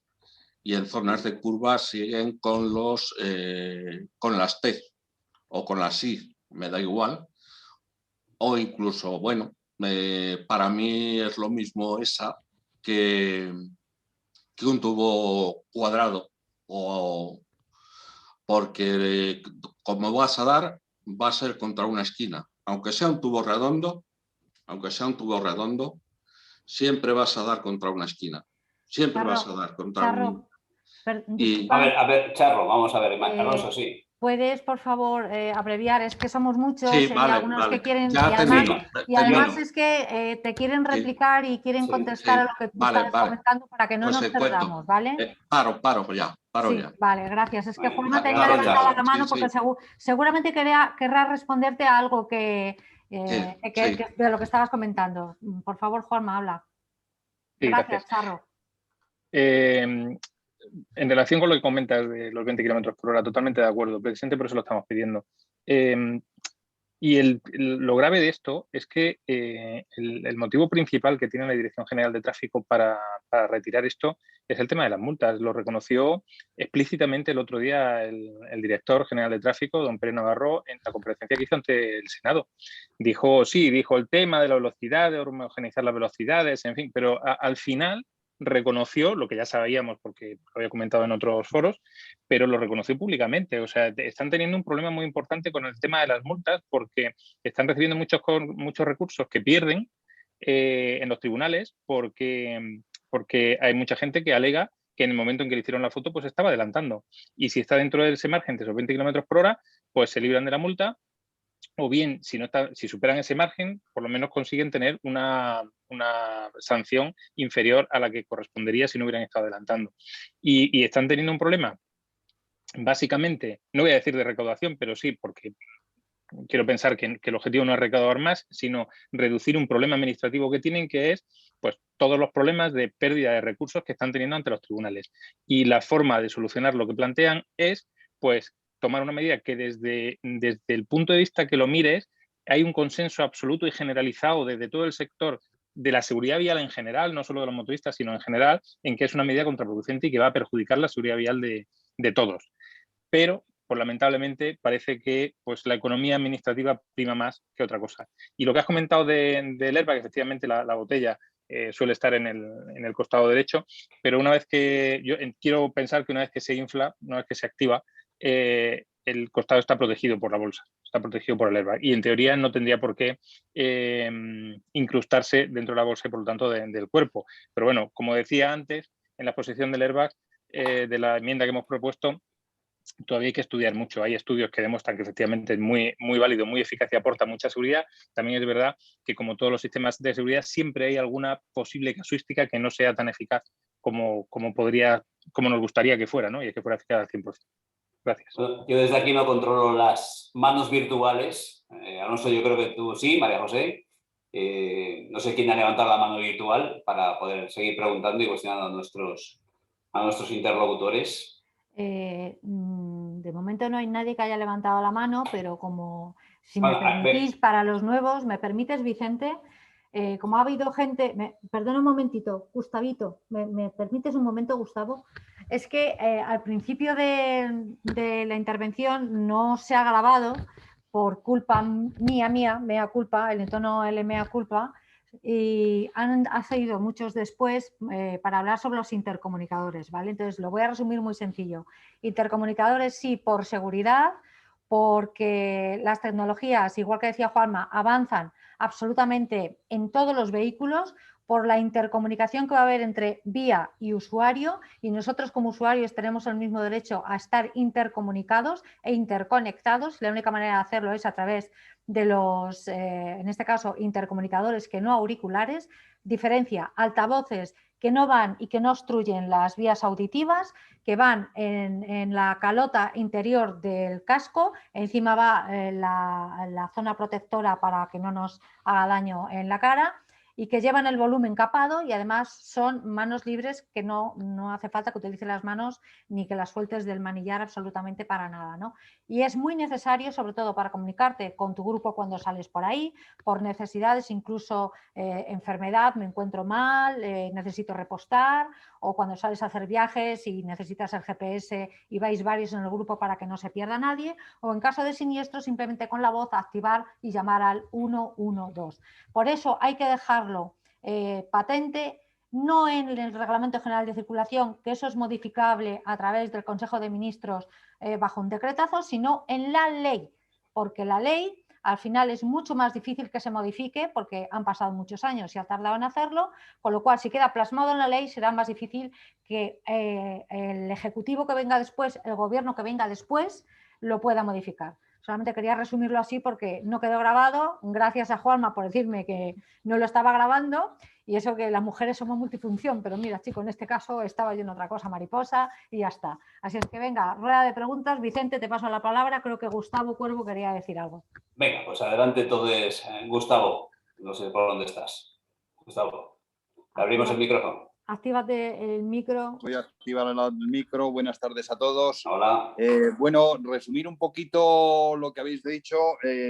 y en zonas de curvas siguen con las T o con las I, me da igual. O incluso, bueno, para mí es lo mismo esa que un tubo cuadrado, porque como vas a dar, va a ser contra una esquina. Aunque sea un tubo redondo, siempre vas a dar contra una esquina. Siempre Charro, vas a dar contra un... A ver, Charro, vamos a ver, Alonso, sí. ¿Puedes, por favor, abreviar? Es que somos muchos, Sí, y vale, algunos vale. que quieren... Ya y además es que te quieren replicar y quieren contestar a lo que tú estás comentando para que no pues nos perdamos, ¿vale? Paro ya. Vale, gracias. Es que Vale, Juanma tenía gracias, levantada Charro. la mano porque seguramente querrá responderte a algo de lo que estabas comentando. Por favor, Juanma, habla. Sí, Gracias, Charro. En relación con lo que comentas de los 20 km por hora, totalmente de acuerdo, precisamente por eso lo estamos pidiendo. Y lo grave de esto es que el motivo principal que tiene la Dirección General de Tráfico para retirar esto es el tema de las multas. Lo reconoció explícitamente el otro día el director general de Tráfico, don Pere Navarro, en la comparecencia que hizo ante el Senado. Dijo el tema de la velocidad, de homogeneizar las velocidades, en fin, pero al final reconoció lo que ya sabíamos porque lo había comentado en otros foros, pero lo reconoció públicamente. O sea, están teniendo un problema muy importante con el tema de las multas porque están recibiendo muchos recursos que pierden en los tribunales porque hay mucha gente que alega que en el momento en que le hicieron la foto pues estaba adelantando. Y si está dentro de ese margen de esos 20 km por hora, pues se libran de la multa. O bien, si superan ese margen, por lo menos consiguen tener una sanción inferior a la que correspondería si no hubieran estado adelantando. Y están teniendo un problema, básicamente, no voy a decir de recaudación, pero sí, porque quiero pensar que el objetivo no es recaudar más, sino reducir un problema administrativo que tienen, que es pues, todos los problemas de pérdida de recursos que están teniendo ante los tribunales. Y la forma de solucionar lo que plantean es, pues, tomar una medida que desde el punto de vista que lo mires, hay un consenso absoluto y generalizado desde todo el sector de la seguridad vial en general, no solo de los motoristas, sino en general, en que es una medida contraproducente y que va a perjudicar la seguridad vial de todos. Pero, pues lamentablemente, parece que pues, la economía administrativa prima más que otra cosa. Y lo que has comentado del airbag, efectivamente, la botella, suele estar en el costado derecho, pero una vez que yo quiero pensar que una vez que se infla, una vez que se activa, el costado está protegido por la bolsa, está protegido por el airbag y en teoría no tendría por qué incrustarse dentro de la bolsa y por lo tanto del cuerpo. Pero bueno, como decía antes, en la posición del airbag de la enmienda que hemos propuesto, todavía hay que estudiar mucho. Hay estudios que demuestran que efectivamente es muy, muy válido, muy eficaz y aporta mucha seguridad. También es verdad que, como todos los sistemas de seguridad, siempre hay alguna posible casuística que no sea tan eficaz como nos gustaría que fuera, ¿no? Y que fuera eficaz al 100%. Gracias. Yo desde aquí no controlo las manos virtuales. Alonso, yo creo que tú sí, María José. No sé quién ha levantado la mano virtual para poder seguir preguntando y cuestionando a nuestros interlocutores. De momento no hay nadie que haya levantado la mano, pero si me permitís, para los nuevos, ¿me permites, Vicente? Como ha habido gente... Perdona un momentito, Gustavito, ¿me permites un momento, Gustavo? Es que al principio de la intervención no se ha grabado por culpa mía, mea culpa, el entono L mea culpa, y han seguido muchos después para hablar sobre los intercomunicadores, ¿vale? Entonces lo voy a resumir muy sencillo. Intercomunicadores sí por seguridad, porque las tecnologías, igual que decía Juanma, avanzan absolutamente en todos los vehículos por la intercomunicación que va a haber entre vía y usuario, y nosotros como usuarios tenemos el mismo derecho a estar intercomunicados e interconectados. La única manera de hacerlo es a través de los, en este caso, intercomunicadores que no auriculares. Diferencia, altavoces que no van y que no obstruyen las vías auditivas, que van en la calota interior del casco, encima va la zona protectora para que no nos haga daño en la cara, y que llevan el volumen capado, y además son manos libres, que no hace falta que utilices las manos ni que las sueltes del manillar absolutamente para nada, ¿no? Y es muy necesario, sobre todo para comunicarte con tu grupo cuando sales por ahí, por necesidades, incluso enfermedad, me encuentro mal, necesito repostar, o cuando sales a hacer viajes y necesitas el GPS y vais varios en el grupo para que no se pierda nadie, o en caso de siniestro simplemente con la voz activar y llamar al 112. Por eso hay que dejarlo patente, no en el Reglamento General de Circulación, que eso es modificable a través del Consejo de Ministros bajo un decretazo, sino en la ley, porque la ley al final es mucho más difícil que se modifique, porque han pasado muchos años y ha tardado en hacerlo, con lo cual si queda plasmado en la ley será más difícil que el Ejecutivo que venga después, el Gobierno que venga después, lo pueda modificar. Solamente quería resumirlo así porque no quedó grabado. Gracias a Juanma por decirme que no lo estaba grabando, y eso que las mujeres somos multifunción, pero mira, chico, en este caso estaba yo en otra cosa, mariposa, y ya está. Así es que venga, rueda de preguntas. Vicente, te paso la palabra. Creo que Gustavo Cuervo quería decir algo. Venga, pues adelante entonces, Gustavo. No sé por dónde estás. Gustavo, abrimos el micrófono. Actívate el micro. Voy a activar el micro. Buenas tardes a todos. Hola. Bueno, resumir un poquito lo que habéis dicho.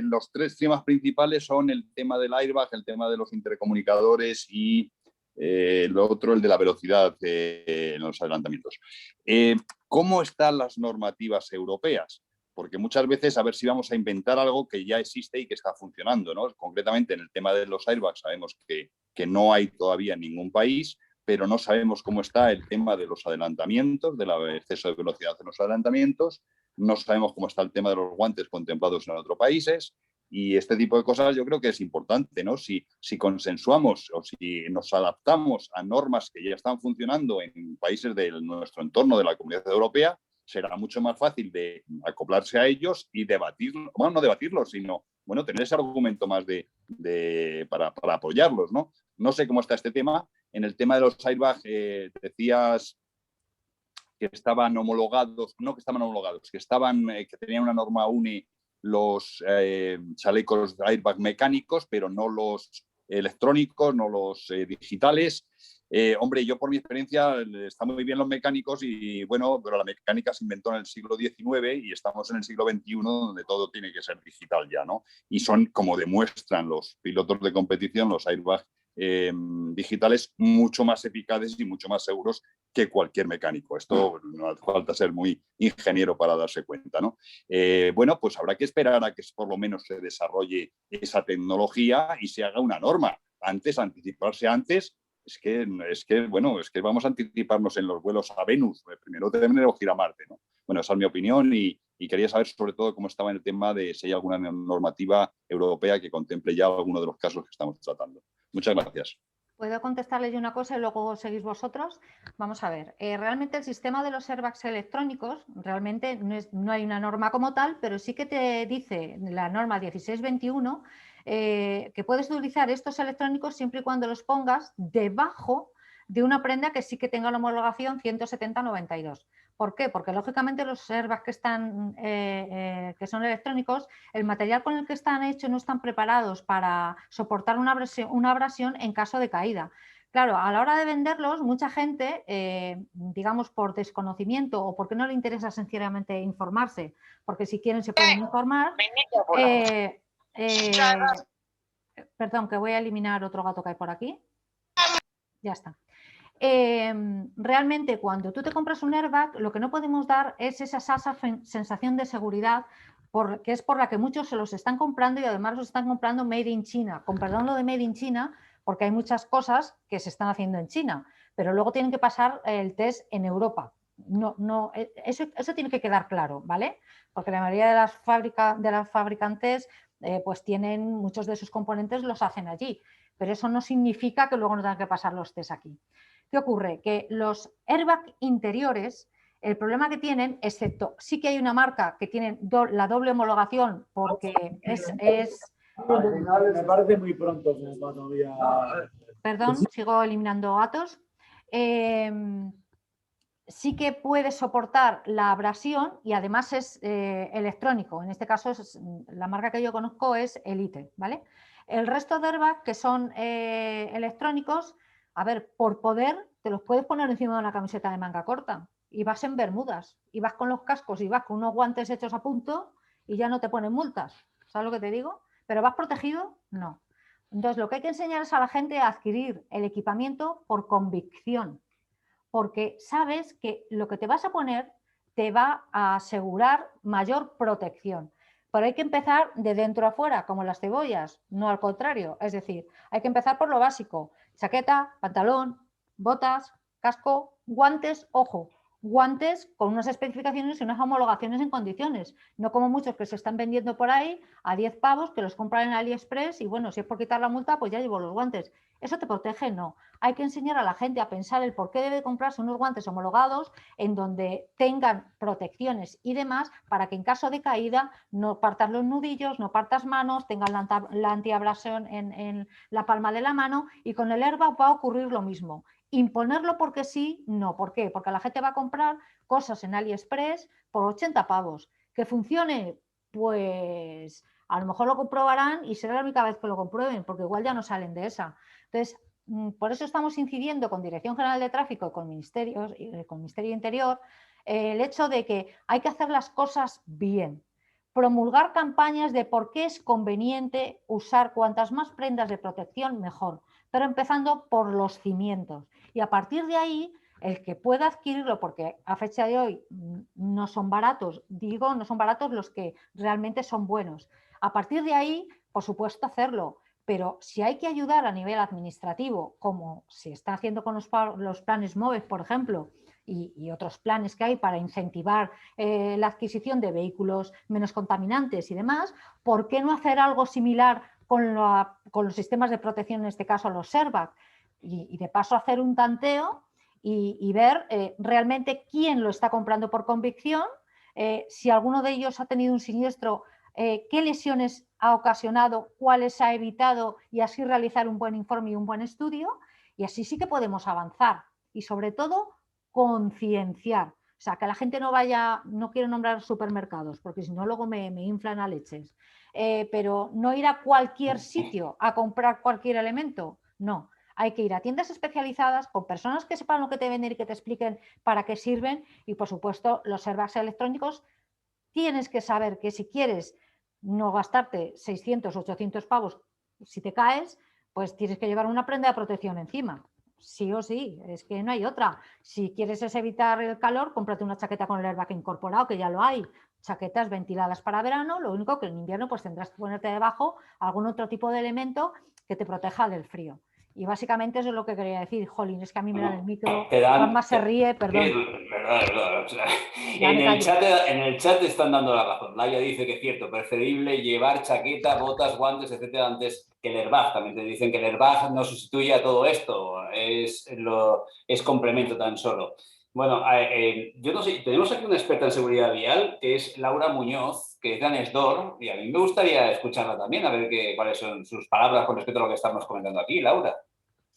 Los tres temas principales son el tema del airbag, el tema de los intercomunicadores y lo otro, el de la velocidad en los adelantamientos. ¿Cómo están las normativas europeas? Porque muchas veces a ver si vamos a inventar algo que ya existe y que está funcionando, ¿no? Concretamente en el tema de los airbags sabemos que no hay todavía en ningún país, pero no sabemos cómo está el tema de los adelantamientos, del exceso de velocidad en los adelantamientos, no sabemos cómo está el tema de los guantes contemplados en otros países, y este tipo de cosas yo creo que es importante, ¿no? Si consensuamos o si nos adaptamos a normas que ya están funcionando en países de nuestro entorno, de la Comunidad Europea, será mucho más fácil de acoplarse a ellos y debatirlo, bueno, no debatirlo, sino, bueno, tener ese argumento más para apoyarlos, ¿no? No sé cómo está este tema. En el tema de los airbags decías que estaban homologados, no que estaban homologados, que tenían una norma UNI los chalecos de airbag mecánicos, pero no los electrónicos, no los digitales. Hombre, yo por mi experiencia, están muy bien los mecánicos y bueno, pero la mecánica se inventó en el siglo XIX y estamos en el siglo XXI donde todo tiene que ser digital ya, ¿no? Y son, como demuestran los pilotos de competición, los airbags digitales mucho más eficaces y mucho más seguros que cualquier mecánico. Esto no hace falta ser muy ingeniero para darse cuenta, ¿no? Bueno, pues habrá que esperar a que por lo menos se desarrolle esa tecnología y se haga una norma. Anticiparse antes, Es que vamos a anticiparnos en los vuelos a Venus. Primero tenemos que ir a Marte, ¿no? Bueno, esa es mi opinión y quería saber sobre todo cómo estaba en el tema de si hay alguna normativa europea que contemple ya alguno de los casos que estamos tratando. Muchas gracias. ¿Puedo contestarles yo una cosa y luego seguís vosotros? Vamos a ver, realmente el sistema de los airbags electrónicos, realmente no hay una norma como tal, pero sí que te dice la norma 1621 que puedes utilizar estos electrónicos siempre y cuando los pongas debajo de una prenda que sí que tenga la homologación 17092. ¿Por qué? Porque lógicamente los airbags que están, que son electrónicos, el material con el que están hechos no están preparados para soportar una abrasión en caso de caída. Claro, a la hora de venderlos, mucha gente, digamos por desconocimiento o porque no le interesa sencillamente informarse, porque si quieren se pueden informar. Perdón, que voy a eliminar otro gato que hay por aquí. Ya está. Realmente cuando tú te compras un airbag, lo que no podemos dar es esa sensación de seguridad que es por la que muchos se los están comprando y además los están comprando made in China. Con perdón lo de made in China, porque hay muchas cosas que se están haciendo en China, pero luego tienen que pasar el test en Europa. Eso tiene que quedar claro, ¿vale? Porque la mayoría de las fabricantes pues tienen muchos de sus componentes los hacen allí, pero eso no significa que luego no tengan que pasar los test aquí. ¿Qué ocurre? Que los airbags interiores, el problema que tienen, excepto sí que hay una marca que tiene la doble homologación porque es... Al final me parece muy pronto todavía. Perdón, sigo eliminando gatos. Sí que puede soportar la abrasión y además es electrónico. En este caso la marca que yo conozco es Elite, ¿vale? El resto de airbags que son electrónicos, a ver, por poder te los puedes poner encima de una camiseta de manga corta y vas en bermudas y vas con los cascos y vas con unos guantes hechos a punto y ya no te ponen multas. ¿Sabes lo que te digo? ¿Pero vas protegido? No. Entonces lo que hay que enseñar es a la gente a adquirir el equipamiento por convicción, porque sabes que lo que te vas a poner te va a asegurar mayor protección. Pero hay que empezar de dentro a fuera, como las cebollas, no al contrario. Es decir, hay que empezar por lo básico. Chaqueta, pantalón, botas, casco, guantes, ojo. Guantes con unas especificaciones y unas homologaciones en condiciones. No como muchos que se están vendiendo por ahí a 10 pavos, que los compran en AliExpress y bueno, si es por quitar la multa, pues ya llevo los guantes. ¿Eso te protege? No. Hay que enseñar a la gente a pensar el por qué debe comprarse unos guantes homologados en donde tengan protecciones y demás para que en caso de caída no partas los nudillos, no partas manos, tengas la antiabrasión en la palma de la mano y con el airbag va a ocurrir lo mismo. Imponerlo porque sí, no. ¿Por qué? Porque la gente va a comprar cosas en AliExpress por 80 pavos. ¿Que funcione? Pues a lo mejor lo comprobarán y será la única vez que lo comprueben, porque igual ya no salen de esa. Entonces, por eso estamos incidiendo con Dirección General de Tráfico y con Ministerio Interior el hecho de que hay que hacer las cosas bien. Promulgar campañas de por qué es conveniente usar cuantas más prendas de protección, mejor. Pero empezando por los cimientos. Y a partir de ahí, el que pueda adquirirlo, porque a fecha de hoy no son baratos, digo, no son baratos los que realmente son buenos. A partir de ahí, por supuesto, hacerlo. Pero si hay que ayudar a nivel administrativo, como se está haciendo con los planes MOVES, por ejemplo, y otros planes que hay para incentivar la adquisición de vehículos menos contaminantes y demás, ¿por qué no hacer algo similar con los sistemas de protección, en este caso los airbags? Y de paso hacer un tanteo y ver realmente quién lo está comprando por convicción, si alguno de ellos ha tenido un siniestro, qué lesiones ha ocasionado, cuáles ha evitado y así realizar un buen informe y un buen estudio, y así sí que podemos avanzar y sobre todo concienciar. O sea, que la gente no vaya, no quiero nombrar supermercados porque si no luego me inflan a leches, pero no ir a cualquier sitio a comprar cualquier elemento, no. Hay que ir a tiendas especializadas con personas que sepan lo que te venden y que te expliquen para qué sirven y por supuesto los airbags electrónicos tienes que saber que si quieres no gastarte 600, 800 pavos si te caes, pues tienes que llevar una prenda de protección encima. Sí o sí, es que no hay otra. Si quieres evitar el calor, cómprate una chaqueta con el airbag incorporado, que ya lo hay. Chaquetas ventiladas para verano, lo único que en invierno pues tendrás que ponerte debajo algún otro tipo de elemento que te proteja del frío. Y básicamente eso es lo que quería decir. Jolín, es que a mí me dan el micro, Juanma se ríe, perdón. O sea, en el chat te están dando la razón. Laia dice que es cierto, preferible llevar chaqueta, botas, guantes, etcétera, antes que el airbag. También te dicen que el airbag no sustituye a todo esto, es complemento tan solo. Bueno, yo no sé, tenemos aquí una experta en seguridad vial, que es Laura Muñoz, que es de ANESDOR, y a mí me gustaría escucharla también, a ver cuáles son sus palabras con respecto a lo que estamos comentando aquí. Laura.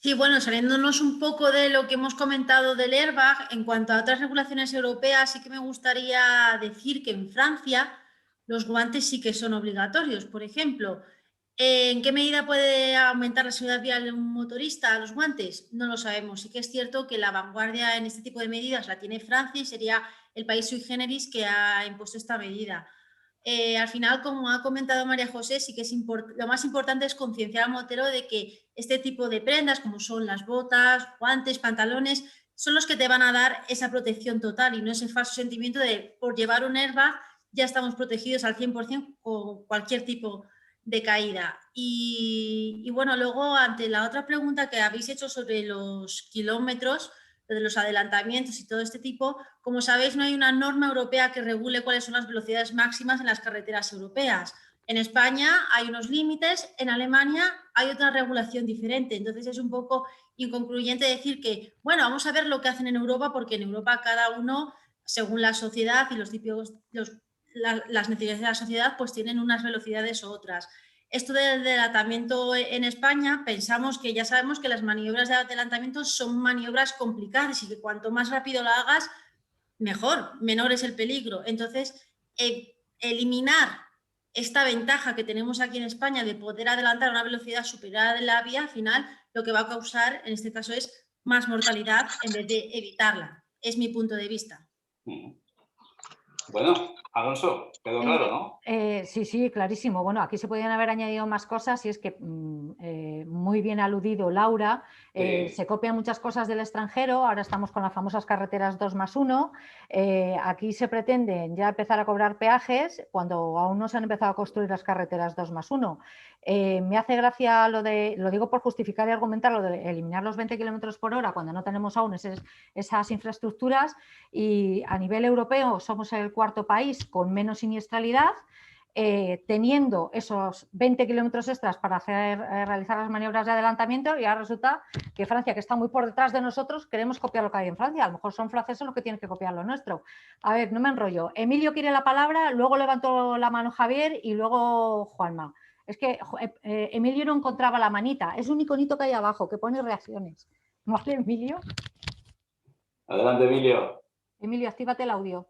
Sí, bueno, saliéndonos un poco de lo que hemos comentado del airbag, en cuanto a otras regulaciones europeas, sí que me gustaría decir que en Francia los guantes sí que son obligatorios. Por ejemplo, ¿en qué medida puede aumentar la seguridad vial de un motorista los guantes? No lo sabemos. Sí que es cierto que la vanguardia en este tipo de medidas la tiene Francia y sería el país sui generis que ha impuesto esta medida. Al final, como ha comentado María José, sí que lo más importante es concienciar al motero de que este tipo de prendas, como son las botas, guantes, pantalones, son los que te van a dar esa protección total y no ese falso sentimiento de por llevar un airbag ya estamos protegidos al 100% con cualquier tipo de caída. Y bueno, luego ante la otra pregunta que habéis hecho sobre los kilómetros, de los adelantamientos y todo este tipo, como sabéis, no hay una norma europea que regule cuáles son las velocidades máximas en las carreteras europeas. En España hay unos límites, en Alemania hay otra regulación diferente. Entonces es un poco inconcluyente decir que, bueno, vamos a ver lo que hacen en Europa, porque en Europa cada uno, según la sociedad y las necesidades de la sociedad, pues tienen unas velocidades u otras. Esto del adelantamiento en España, pensamos que ya sabemos que las maniobras de adelantamiento son maniobras complicadas y que cuanto más rápido lo hagas, mejor, menor es el peligro. Entonces, eliminar esta ventaja que tenemos aquí en España de poder adelantar a una velocidad superior a la vía, al final lo que va a causar, en este caso, es más mortalidad en vez de evitarla. Es mi punto de vista. Bueno, Alonso, quedó claro, ¿no? Sí, clarísimo. Bueno, aquí se podrían haber añadido más cosas y es que muy bien aludido Laura, se copian muchas cosas del extranjero, ahora estamos con las famosas carreteras 2+1, aquí se pretenden ya empezar a cobrar peajes cuando aún no se han empezado a construir las carreteras 2+1. Me hace gracia lo digo por justificar y argumentar lo de eliminar los 20 km por hora cuando no tenemos aún esas infraestructuras, y a nivel europeo somos el cuarto país con menos siniestralidad, teniendo esos 20 kilómetros extras para realizar las maniobras de adelantamiento, y ahora resulta que Francia, que está muy por detrás de nosotros, queremos copiar lo que hay en Francia. A lo mejor son franceses los que tienen que copiar lo nuestro. A ver, no me enrollo. Emilio quiere la palabra, luego levantó la mano Javier y luego Juanma. Es que Emilio no encontraba la manita, es un iconito que hay abajo que pone reacciones. ¿Vale, Emilio? Adelante, Emilio. Emilio, actívate el audio.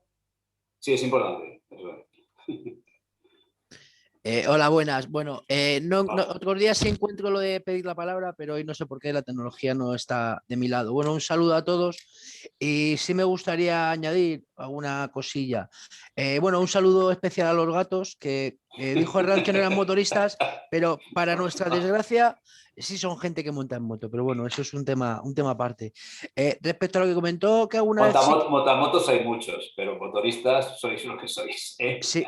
Sí, es importante. Hola, buenas. Bueno, otros días sí encuentro lo de pedir la palabra, pero hoy no sé por qué la tecnología no está de mi lado. Bueno, un saludo a todos y sí me gustaría añadir alguna cosilla. Bueno, un saludo especial a los gatos, que dijo Hernán que no eran motoristas, pero para nuestra desgracia sí son gente que monta en moto, pero bueno, eso es un tema aparte. Respecto a lo que comentó, que alguna vez... Motamotos hay muchos, pero motoristas sois lo que sois. Sí.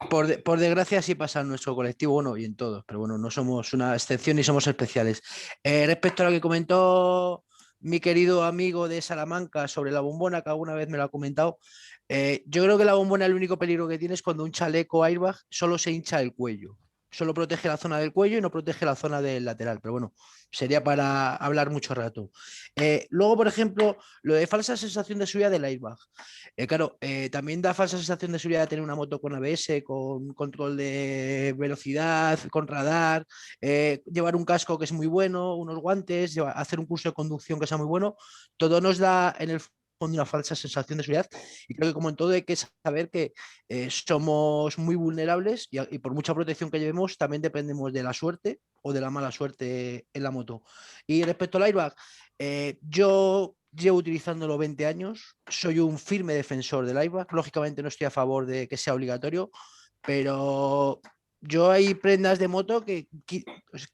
Por desgracia sí pasa en nuestro colectivo, bueno, y en todos, pero bueno, no somos una excepción ni somos especiales. Respecto a lo que comentó mi querido amigo de Salamanca sobre la bombona, que alguna vez me lo ha comentado, yo creo que la bombona, el único peligro que tiene es cuando un chaleco airbag solo se hincha el cuello. Solo protege la zona del cuello y no protege la zona del lateral, pero bueno, sería para hablar mucho rato. Luego, por ejemplo, lo de falsa sensación de subida del airbag. Claro, también da falsa sensación de seguridad tener una moto con ABS, con control de velocidad, con radar, llevar un casco que es muy bueno, unos guantes, hacer un curso de conducción que sea muy bueno. Todo nos da en el fondo una falsa sensación de seguridad, y creo que como en todo hay que saber que somos muy vulnerables y por mucha protección que llevemos también dependemos de la suerte o de la mala suerte en la moto. Y respecto al airbag, yo llevo utilizándolo 20 años, soy un firme defensor del airbag. Lógicamente no estoy a favor de que sea obligatorio, pero yo hay prendas de moto que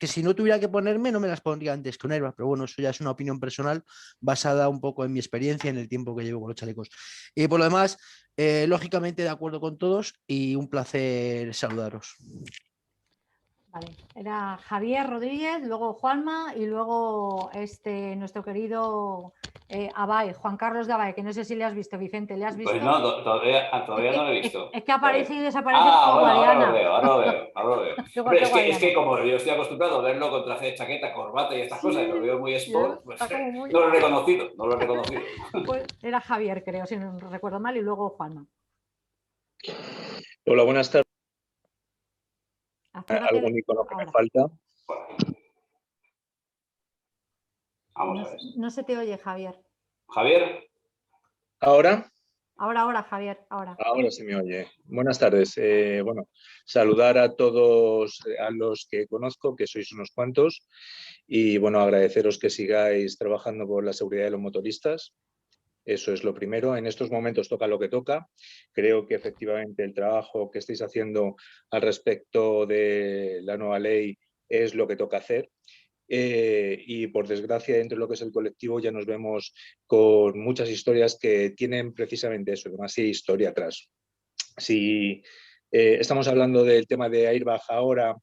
si no tuviera que ponerme no me las pondría antes que un airbag, pero bueno, eso ya es una opinión personal basada un poco en mi experiencia, en el tiempo que llevo con los chalecos. Y por lo demás, lógicamente de acuerdo con todos y un placer saludaros. Vale, era Javier Rodríguez, luego Juanma y luego nuestro querido Abay, Juan Carlos de Abay, que no sé si le has visto, Vicente, ¿le has visto? Pues no, todavía no lo he visto. Es que aparece y desaparece como bueno, Guadiana. ahora lo veo. Hombre, es que como yo estoy acostumbrado a verlo con traje de chaqueta, corbata y estas cosas, y lo veo muy sport, pues no lo he reconocido, Pues era Javier, creo, si no recuerdo mal, y luego Juanma. Hola, buenas tardes. Acércate. ¿Algún icono que me falta? Vamos a ver. No se te oye, Javier. ¿Javier? ¿Ahora? Ahora, Javier, ahora. Ahora se me oye. Buenas tardes. Bueno, saludar a todos, a los que conozco, que sois unos cuantos, y bueno, agradeceros que sigáis trabajando por la seguridad de los motoristas. Eso es lo primero. En estos momentos toca lo que toca. Creo que efectivamente el trabajo que estáis haciendo al respecto de la nueva ley es lo que toca hacer. Y por desgracia dentro de lo que es el colectivo ya nos vemos con muchas historias que tienen precisamente eso, demasiada historia atrás. Si estamos hablando del tema de airbag ahora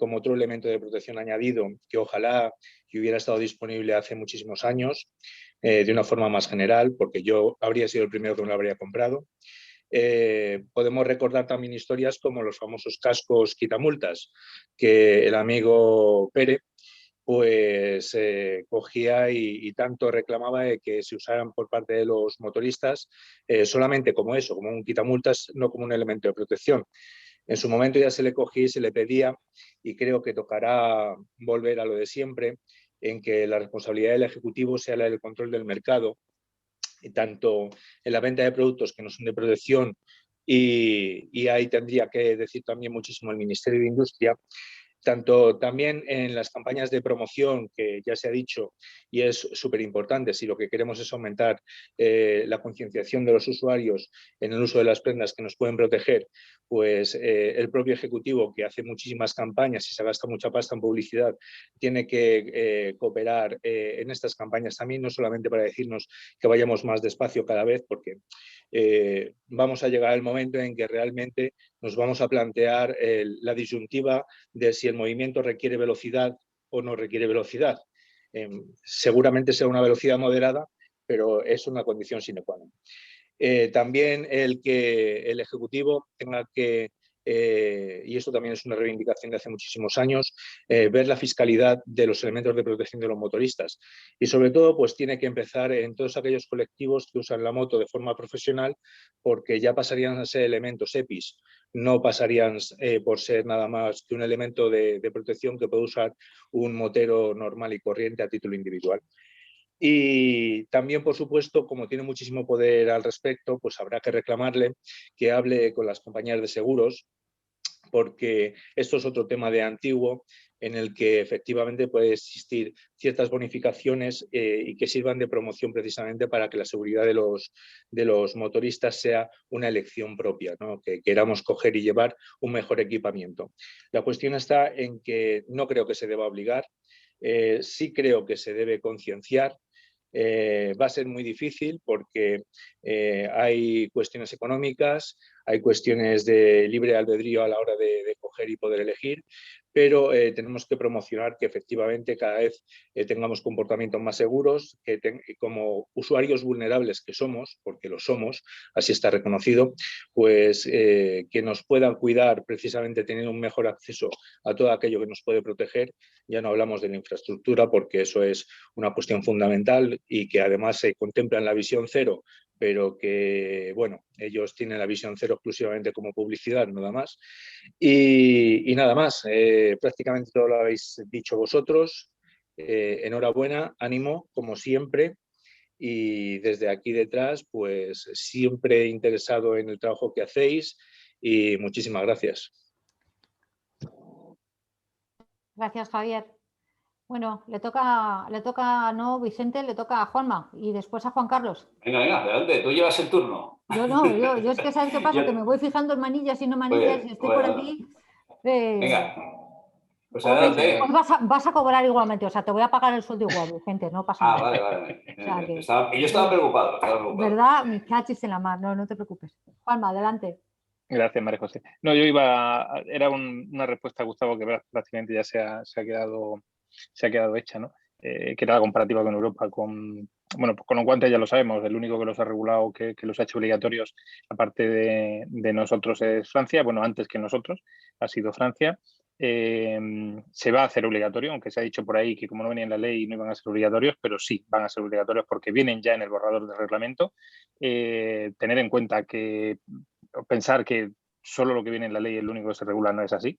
como otro elemento de protección añadido que ojalá que hubiera estado disponible hace muchísimos años de una forma más general, porque yo habría sido el primero que me lo habría comprado. Podemos recordar también historias como los famosos cascos quitamultas, que el amigo Pere pues cogía y tanto reclamaba de que se usaran por parte de los motoristas solamente como eso, como un quitamultas, no como un elemento de protección. En su momento ya se le cogía y se le pedía, y creo que tocará volver a lo de siempre, en que la responsabilidad del Ejecutivo sea la del control del mercado, y tanto en la venta de productos que no son de protección, y ahí tendría que decir también muchísimo el Ministerio de Industria, tanto también en las campañas de promoción, que ya se ha dicho y es súper importante, si lo que queremos es aumentar la concienciación de los usuarios en el uso de las prendas que nos pueden proteger, pues el propio Ejecutivo, que hace muchísimas campañas y se gasta mucha pasta en publicidad, tiene que cooperar en estas campañas también, no solamente para decirnos que vayamos más despacio cada vez, porque vamos a llegar al momento en que realmente nos vamos a plantear la disyuntiva de si el movimiento requiere velocidad o no requiere velocidad. Seguramente será una velocidad moderada, pero es una condición sine qua non. También el que el Ejecutivo tenga que, y esto también es una reivindicación de hace muchísimos años, ver la fiscalidad de los elementos de protección de los motoristas. Y sobre todo, pues tiene que empezar en todos aquellos colectivos que usan la moto de forma profesional, porque ya pasarían a ser elementos EPIs, no pasarían por ser nada más que un elemento de protección que puede usar un motero normal y corriente a título individual. Y también, por supuesto, como tiene muchísimo poder al respecto, pues habrá que reclamarle que hable con las compañías de seguros, porque esto es otro tema de antiguo en el que efectivamente puede existir ciertas bonificaciones y que sirvan de promoción precisamente para que la seguridad de los motoristas sea una elección propia, ¿no? Que queramos coger y llevar un mejor equipamiento. La cuestión está en que no creo que se deba obligar, sí creo que se debe concienciar. Va a ser muy difícil porque hay cuestiones económicas, hay cuestiones de libre albedrío a la hora de coger y poder elegir, pero tenemos que promocionar que efectivamente cada vez tengamos comportamientos más seguros, que como usuarios vulnerables que somos, porque lo somos, así está reconocido, pues que nos puedan cuidar precisamente teniendo un mejor acceso a todo aquello que nos puede proteger. Ya no hablamos de la infraestructura porque eso es una cuestión fundamental y que además se contempla en la visión cero, pero que, bueno, ellos tienen la visión cero exclusivamente como publicidad, nada más. Y nada más, prácticamente todo lo habéis dicho vosotros. Enhorabuena, ánimo, como siempre. Y desde aquí detrás, pues siempre interesado en el trabajo que hacéis y muchísimas gracias. Gracias, Javier. Bueno, le toca no Vicente, le toca a Juanma y después a Juan Carlos. Venga, adelante, tú llevas el turno. Yo no, yo es que ¿sabes qué pasa? Que me voy fijando en manillas y no manillas y estoy por aquí. Venga, pues adelante. Pues vas a cobrar igualmente, o sea, te voy a pagar el sueldo igual, Vicente, no pasa nada. Vale. O sea, que, yo estaba preocupado. ¿Verdad? Mi cachis en la mar, no te preocupes. Juanma, adelante. Gracias, María José. No, era una respuesta, Gustavo, que prácticamente ya se ha quedado hecha, ¿no? Que era la comparativa con Europa. Bueno, pues con los guantes ya lo sabemos, el único que los ha regulado, que los ha hecho obligatorios, aparte de nosotros, es Francia. Bueno, antes que nosotros ha sido Francia. Se va a hacer obligatorio, aunque se ha dicho por ahí que como no venía en la ley no iban a ser obligatorios, pero sí van a ser obligatorios porque vienen ya en el borrador del reglamento. Tener en cuenta que pensar que solo lo que viene en la ley es lo único que se regula no es así.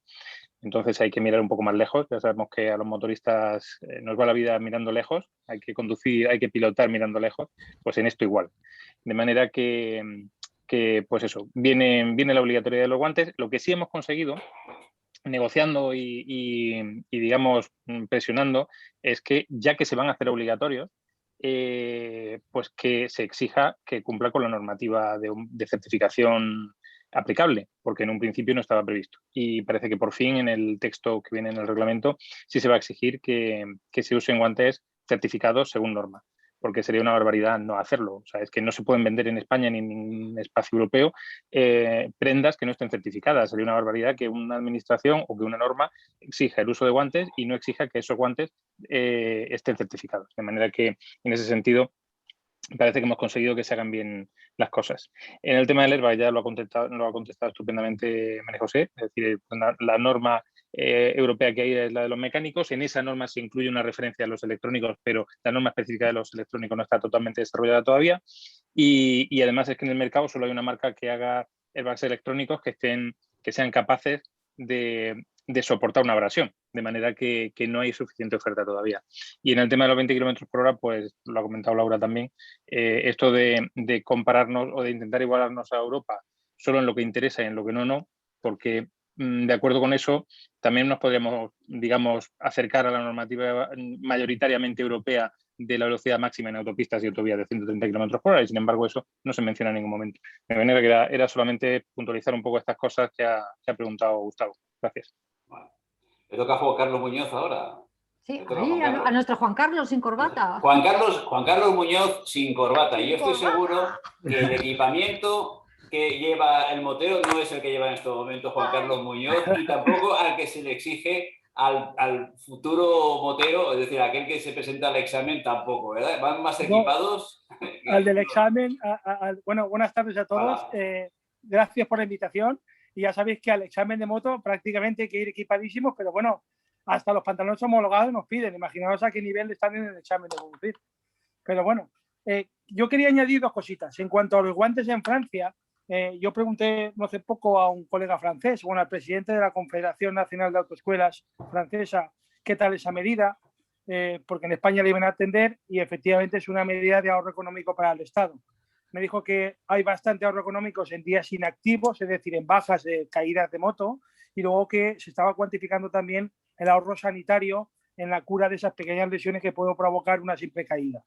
Entonces hay que mirar un poco más lejos. Ya sabemos que a los motoristas nos va la vida mirando lejos, hay que conducir, hay que pilotar mirando lejos, pues en esto igual. De manera que pues eso, viene la obligatoriedad de los guantes. Lo que sí hemos conseguido, negociando y digamos, presionando, es que ya que se van a hacer obligatorios, pues que se exija que cumpla con la normativa de certificación aplicable, porque en un principio no estaba previsto. Y parece que por fin en el texto que viene en el reglamento sí se va a exigir que se usen guantes certificados según norma, porque sería una barbaridad no hacerlo. O sea, es que no se pueden vender en España ni en ningún espacio europeo prendas que no estén certificadas. Sería una barbaridad que una administración o que una norma exija el uso de guantes y no exija que esos guantes estén certificados. De manera que, en ese sentido, parece que hemos conseguido que se hagan bien las cosas. En el tema del airbag ya lo ha contestado estupendamente María José. Es decir, la norma europea que hay es la de los mecánicos. En esa norma se incluye una referencia a los electrónicos, pero la norma específica de los electrónicos no está totalmente desarrollada todavía. Y además es que en el mercado solo hay una marca que haga airbags electrónicos que sean capaces de soportar una abrasión, de manera que no hay suficiente oferta todavía. Y en el tema de los 20 km por hora, pues lo ha comentado Laura también, esto de compararnos o de intentar igualarnos a Europa solo en lo que interesa y en lo que no, porque de acuerdo con eso también nos podríamos, digamos, acercar a la normativa mayoritariamente europea de la velocidad máxima en autopistas y autovías de 130 km por hora, y sin embargo eso no se menciona en ningún momento. De manera que era solamente puntualizar un poco estas cosas que ha preguntado Gustavo. Gracias. Bueno, le toca a Juan Carlos Muñoz ahora. Sí, ahí a nuestro Juan Carlos sin corbata. Juan Carlos Muñoz sin corbata. Y yo estoy seguro que el equipamiento que lleva el motero no es el que lleva en este momento Juan Carlos Muñoz y tampoco al que se le exige al futuro motero, es decir, aquel que se presenta al examen tampoco, ¿verdad? ¿Van más equipados? Al del examen, bueno, buenas tardes a todos. Gracias por la invitación. Y ya sabéis que al examen de moto prácticamente hay que ir equipadísimos, pero bueno, hasta los pantalones homologados nos piden. Imaginaos a qué nivel están en el examen de conducir. Pero bueno, yo quería añadir dos cositas. En cuanto a los guantes en Francia, yo pregunté no hace poco a un colega francés, bueno, al presidente de la Confederación Nacional de Autoescuelas francesa, qué tal esa medida, porque en España le iban a atender y efectivamente es una medida de ahorro económico para el Estado. Me dijo que hay bastante ahorro económicos en días inactivos, es decir, en bajas de caídas de moto, y luego que se estaba cuantificando también el ahorro sanitario en la cura de esas pequeñas lesiones que puede provocar una simple caída.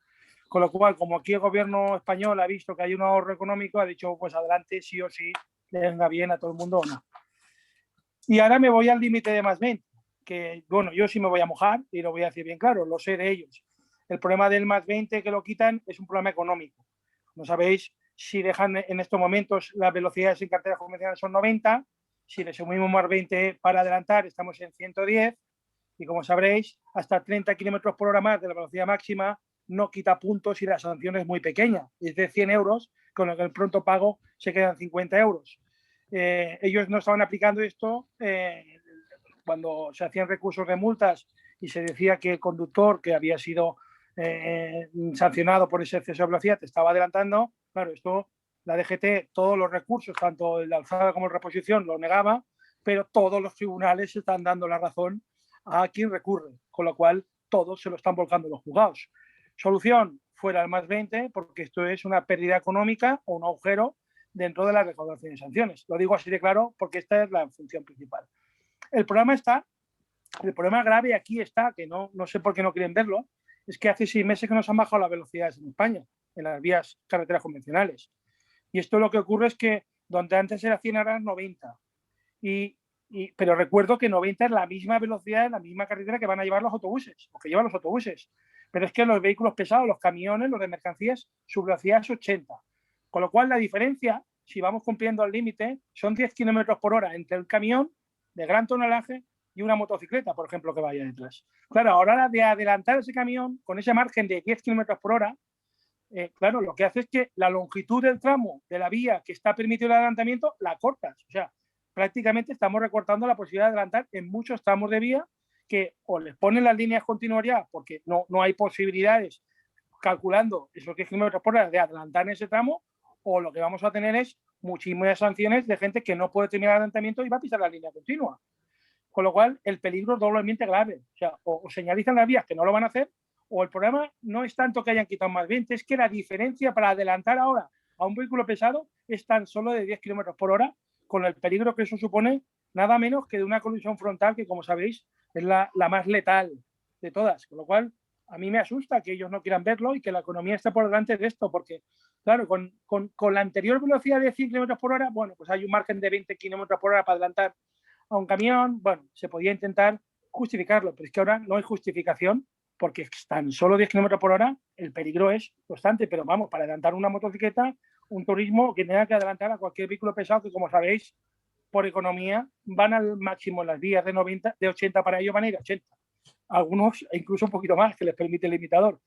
Con lo cual, como aquí el gobierno español ha visto que hay un ahorro económico, ha dicho, pues adelante, sí o sí, le venga bien a todo el mundo o no. Y ahora me voy al límite de más 20, que bueno, yo sí me voy a mojar y lo voy a decir bien claro, lo sé de ellos. El problema del más 20 que lo quitan es un problema económico. No sabéis si dejan en estos momentos las velocidades en carreteras convencionales son 90, si le subimos más 20 para adelantar estamos en 110 y como sabréis hasta 30 km por hora más de la velocidad máxima no quita puntos y la sanción es muy pequeña, es de 100 euros, con lo que el pronto pago se quedan 50 euros. Ellos no estaban aplicando esto cuando se hacían recursos de multas y se decía que el conductor que había sido sancionado por ese exceso de velocidad estaba adelantando. Claro, esto la DGT, todos los recursos, tanto el de alzada como el de reposición, lo negaba, pero todos los tribunales están dando la razón a quien recurre, con lo cual todos se lo están volcando los juzgados. Solución, fuera el más 20, porque esto es una pérdida económica o un agujero dentro de la recaudación de sanciones. Lo digo así de claro porque esta es la función principal. El problema grave aquí está, que no sé por qué no quieren verlo, es que hace 6 meses que nos han bajado las velocidades en España, en las vías carreteras convencionales. Y esto lo que ocurre es que donde antes era 100 ahora es 90. Pero recuerdo que 90 es la misma velocidad en la misma carretera que van a llevar los autobuses, o que llevan los autobuses. Pero es que los vehículos pesados, los camiones, los de mercancías, su velocidad es 80. Con lo cual la diferencia si vamos cumpliendo el límite, son 10 kilómetros por hora entre el camión de gran tonelaje y una motocicleta, por ejemplo, que vaya detrás. Claro, a la hora de adelantar ese camión con ese margen de 10 kilómetros por hora, claro, lo que hace es que la longitud del tramo de la vía que está permitido el adelantamiento la cortas. O sea, prácticamente estamos recortando la posibilidad de adelantar en muchos tramos de vía que o les ponen las líneas continuidad porque no hay posibilidades calculando esos 10 kilómetros por hora de adelantar en ese tramo, o lo que vamos a tener es muchísimas sanciones de gente que no puede terminar el adelantamiento y va a pisar la línea continua. Con lo cual, el peligro es doblemente grave. O sea, o señalizan las vías que no lo van a hacer, o el problema no es tanto que hayan quitado más 20, es que la diferencia para adelantar ahora a un vehículo pesado es tan solo de 10 kilómetros por hora, con el peligro que eso supone, nada menos que de una colisión frontal que, como sabéis, es la más letal de todas. Con lo cual, a mí me asusta que ellos no quieran verlo y que la economía esté por delante de esto, porque, claro, con la anterior velocidad de 100 kilómetros por hora, bueno, pues hay un margen de 20 kilómetros por hora para adelantar a un camión. Bueno, se podía intentar justificarlo, pero es que ahora no hay justificación, porque tan solo 10 kilómetros por hora el peligro es constante. Pero vamos, para adelantar una motocicleta, un turismo que tenga que adelantar a cualquier vehículo pesado, que como sabéis, por economía, van al máximo en las vías de 80 para ellos van a ir a 80. Algunos incluso un poquito más, que les permite el limitador.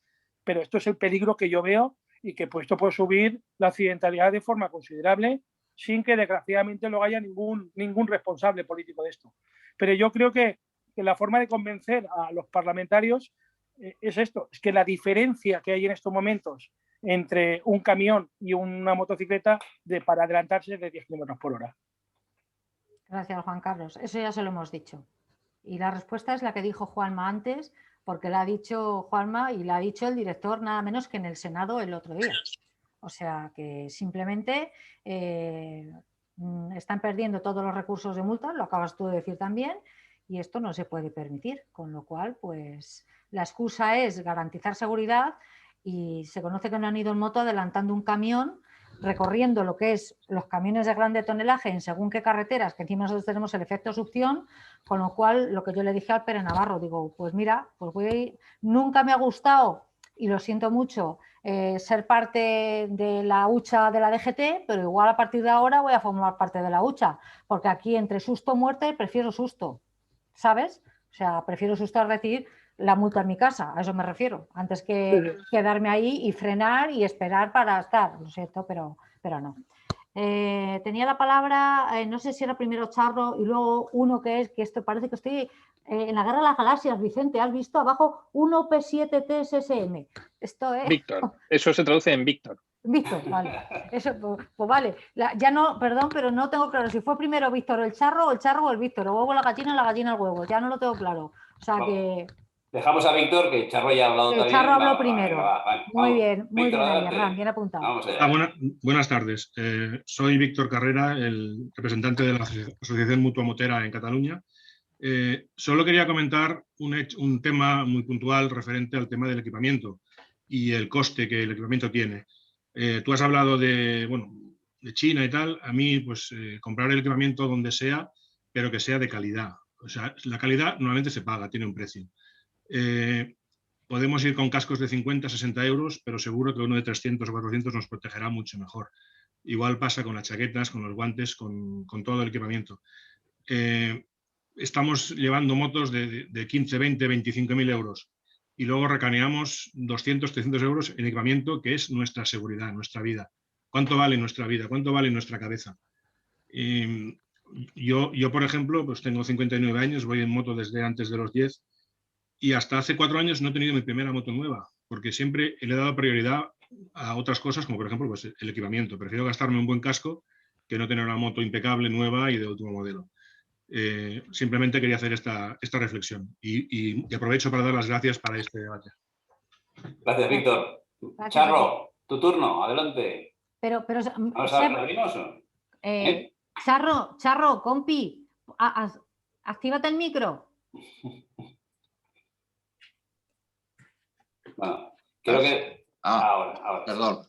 Pero esto es el peligro que yo veo y que esto puede subir la accidentalidad de forma considerable sin que desgraciadamente luego haya ningún responsable político de esto. Pero yo creo que la forma de convencer a los parlamentarios es esto, es que la diferencia que hay en estos momentos entre un camión y una motocicleta para adelantarse es de 10 kilómetros por hora. Gracias, Juan Carlos. Eso ya se lo hemos dicho. Y la respuesta es la que dijo Juanma antes, porque la ha dicho Juanma y la ha dicho el director nada menos que en el Senado el otro día. O sea que simplemente están perdiendo todos los recursos de multa, lo acabas tú de decir también, y esto no se puede permitir. Con lo cual, pues la excusa es garantizar seguridad y se conoce que no han ido en moto adelantando un camión recorriendo lo que es los camiones de grande tonelaje en según qué carreteras, que encima nosotros tenemos el efecto succión, con lo cual lo que yo le dije al Pere Navarro, digo, pues mira, pues nunca me ha gustado, y lo siento mucho, ser parte de la hucha de la DGT, pero igual a partir de ahora voy a formar parte de la hucha, porque aquí entre susto o muerte prefiero susto, ¿sabes? O sea, prefiero susto a recibir la multa en mi casa, a eso me refiero, antes que quedarme ahí y frenar y esperar para estar, lo siento, pero no. Tenía la palabra, no sé si era primero Charro y luego uno que esto parece que estoy en la guerra de las galaxias, Vicente, ¿has visto abajo 1P7TSSM? Esto es... Víctor, eso se traduce en Víctor. Víctor, vale. Eso, pues vale. Ya no, perdón, pero no tengo claro si fue primero Víctor el charro o el Víctor, o huevo la gallina el huevo, ya no lo tengo claro. O sea que... Dejamos a Víctor, que Charro ya ha hablado también. Charro habló primero. Vale, muy bien, Víctor, bien apuntado. Buenas tardes. Soy Víctor Carrera, el representante de la Asociación Mutua Motera en Cataluña. Solo quería comentar un tema muy puntual referente al tema del equipamiento y el coste que el equipamiento tiene. Tú has hablado de China y tal. A mí, pues, comprar el equipamiento donde sea, pero que sea de calidad. O sea, la calidad normalmente se paga, tiene un precio. Podemos ir con cascos de 50, 60 euros, pero seguro que uno de 300 o 400 nos protegerá mucho mejor. Igual pasa con las chaquetas, con los guantes, con todo el equipamiento. Estamos llevando motos de 15, 20, 25.000 euros y luego recaneamos 200, 300 euros en equipamiento que es nuestra seguridad, nuestra vida. ¿Cuánto vale nuestra vida? ¿Cuánto vale nuestra cabeza? Yo, por ejemplo, pues tengo 59 años, voy en moto desde antes de los 10 y hasta hace 4 años no he tenido mi primera moto nueva, porque siempre le he dado prioridad a otras cosas, como por ejemplo pues el equipamiento. Prefiero gastarme un buen casco que no tener una moto impecable, nueva y de último modelo. Simplemente quería hacer esta reflexión y aprovecho para dar las gracias para este debate. Gracias, Víctor. Gracias, Charro, tu turno, adelante. Pero ¿Vamos a abrimos? Charro, compi, actívate el micro. Bueno, creo que... ahora. Perdón.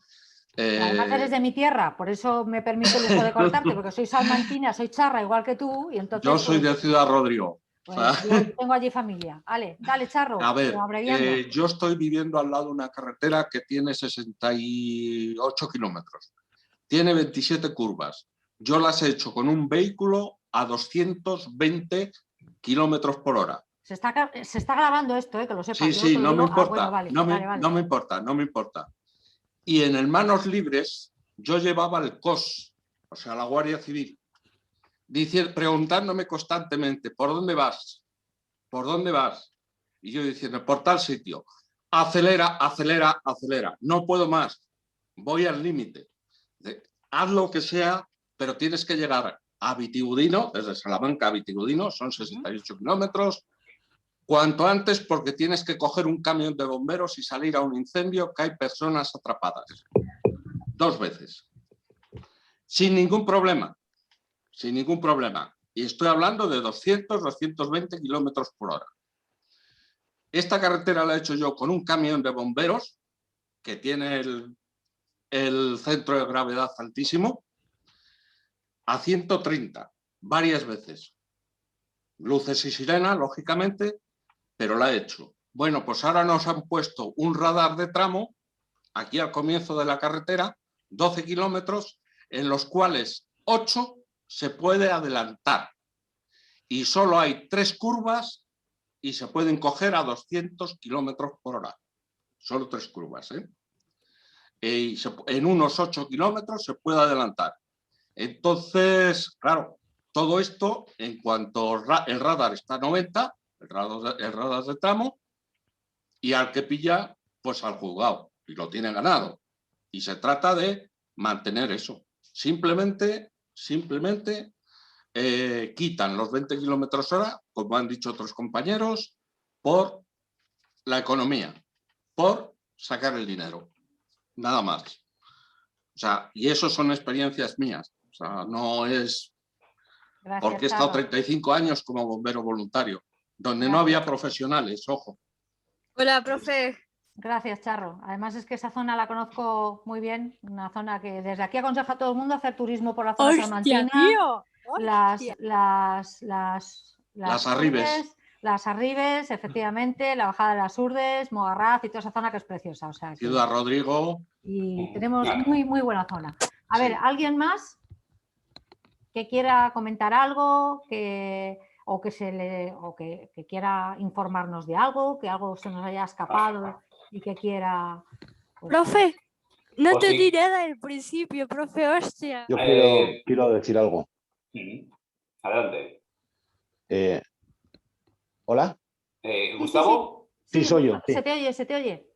Además eres de mi tierra, por eso me permito el lujo de cortarte, porque soy salmantina, soy charra igual que tú. Y entonces, yo soy de Ciudad Rodrigo. Pues, yo tengo allí familia. Dale, Charro. A ver, yo estoy viviendo al lado de una carretera que tiene 68 kilómetros. tiene 27 curvas. Yo las he hecho con un vehículo a 220 kilómetros por hora. Se está grabando esto, que lo sepas. Sí, no me importa. Bueno, vale, no me importa. Y en el Manos Libres yo llevaba el COS, o sea, la Guardia Civil, preguntándome constantemente, ¿por dónde vas? ¿Por dónde vas? Y yo diciendo, por tal sitio. Acelera, acelera, acelera. No puedo más. Voy al límite. Haz lo que sea, pero tienes que llegar a Vitigudino, desde Salamanca a Vitigudino, son 68 kilómetros, cuanto antes, porque tienes que coger un camión de bomberos y salir a un incendio que hay personas atrapadas. 2 veces. Sin ningún problema. Sin ningún problema. Y estoy hablando de 200, 220 kilómetros por hora. Esta carretera la he hecho yo con un camión de bomberos que tiene el centro de gravedad altísimo a 130, varias veces. Luces y sirena, lógicamente, pero la he hecho. Bueno, pues ahora nos han puesto un radar de tramo aquí al comienzo de la carretera, 12 kilómetros, en los cuales 8 se puede adelantar. Y solo hay 3 curvas y se pueden coger a 200 kilómetros por hora. Solo 3 curvas, ¿eh? Y en unos 8 kilómetros se puede adelantar. Entonces, claro, todo esto, en cuanto el radar está a 90, el radar de tramo, y al que pilla, pues al juzgado, y lo tiene ganado. Y se trata de mantener eso. Simplemente quitan los 20 kilómetros hora, como han dicho otros compañeros, por la economía, por sacar el dinero. Nada más. O sea, y eso son experiencias mías. O sea, no es... Gracias, porque he estado 35 años como bombero voluntario, donde no había profesionales, ojo. Hola, profe. Gracias, Charro. Además es que esa zona la conozco muy bien, una zona que desde aquí aconseja a todo el mundo hacer turismo por la zona salmantina. Tío. Las Arribes. Las Arribes, efectivamente, la bajada de las Urdes, Mogarraz y toda esa zona que es preciosa. O sea, Ciudad Rodrigo. Y tenemos muy, muy buena zona. A ver, ¿alguien más que quiera comentar algo, que quiera informarnos de algo, que algo se nos haya escapado y que quiera... Pues, profe, no pues te sí. diré del principio, profe, hostia. Yo quiero decir algo. Adelante. ¿Hola? ¿Gustavo? Sí, soy yo. Sí. Se te oye.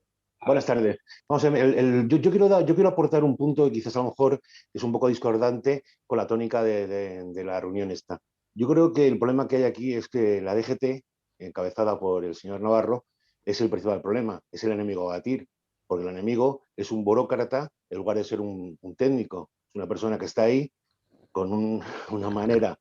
Buenas tardes. Vamos a ver, yo quiero aportar un punto que quizás a lo mejor es un poco discordante con la tónica de la reunión esta. Yo creo que el problema que hay aquí es que la DGT, encabezada por el señor Navarro, es el principal problema, es el enemigo a batir, porque el enemigo es un burócrata en lugar de ser un técnico, es una persona que está ahí con una manera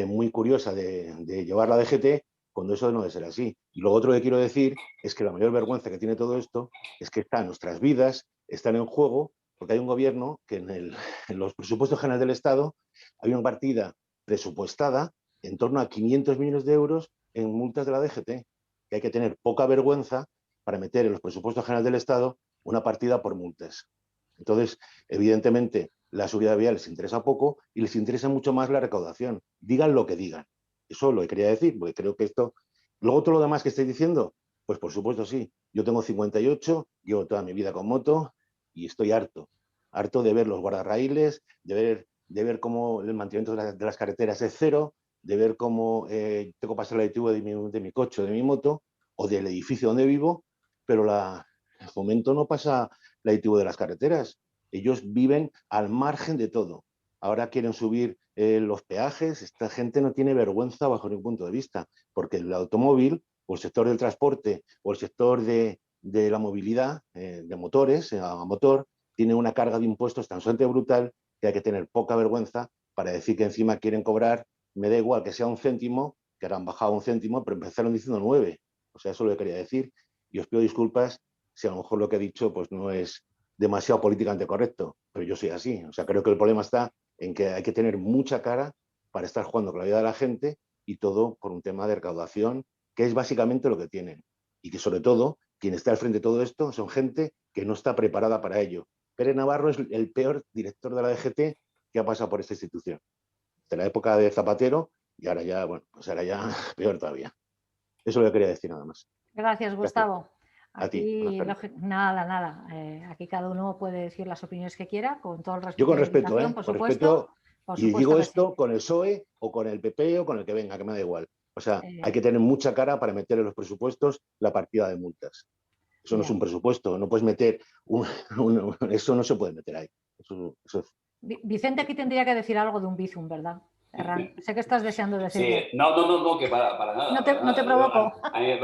muy curiosa de llevar la DGT, cuando eso no debe ser así. Y lo otro que quiero decir es que la mayor vergüenza que tiene todo esto es que nuestras vidas están en juego, porque hay un gobierno que en los presupuestos generales del Estado hay una partida presupuestada en torno a 500 millones de euros en multas de la DGT, que hay que tener poca vergüenza para meter en los presupuestos generales del Estado una partida por multas. Entonces, evidentemente, la seguridad vial les interesa poco y les interesa mucho más la recaudación. Digan lo que digan. Eso lo que quería decir, porque creo que esto... Luego todo lo demás que estáis diciendo, pues por supuesto sí. Yo tengo 58, llevo toda mi vida con moto y estoy harto de ver los guardarraíles, de ver cómo el mantenimiento de las carreteras es cero, de ver cómo tengo que pasar la ITV de mi coche o de mi moto o del edificio donde vivo, pero el Fomento no pasa la ITV de las carreteras. Ellos viven al margen de todo. Ahora quieren subir los peajes. Esta gente no tiene vergüenza bajo ningún punto de vista, porque el automóvil o el sector del transporte o el sector de la movilidad de motores a motor tiene una carga de impuestos tan sumamente brutal que hay que tener poca vergüenza para decir que encima quieren cobrar, me da igual que sea 1 céntimo, que ahora han bajado 1 céntimo, pero empezaron diciendo 9. O sea, eso es lo que quería decir. Y os pido disculpas si a lo mejor lo que he dicho pues no es demasiado políticamente correcto, pero yo soy así. O sea, creo que el problema está en que hay que tener mucha cara para estar jugando con la vida de la gente y todo por un tema de recaudación, que es básicamente lo que tienen. Y que sobre todo, quien está al frente de todo esto son gente que no está preparada para ello. Pere Navarro es el peor director de la DGT que ha pasado por esta institución. De la época de Zapatero y ahora ya, bueno, pues ahora ya peor todavía. Eso lo que quería decir nada más. Gracias, Gustavo. A ti. Nada. Aquí cada uno puede decir las opiniones que quiera, con todo el respeto. Yo con respeto, por con supuesto. respeto, y digo esto con el PSOE o con el PP o con el que venga, que me da igual. O sea, hay que tener mucha cara para meter en los presupuestos la partida de multas. Eso no es un presupuesto, no puedes meter, eso no se puede meter ahí. Eso es... Vicente aquí tendría que decir algo de un Bizum, ¿verdad? Herrán, sé que estás deseando decirlo. Sí, no, que para nada. No te provoco.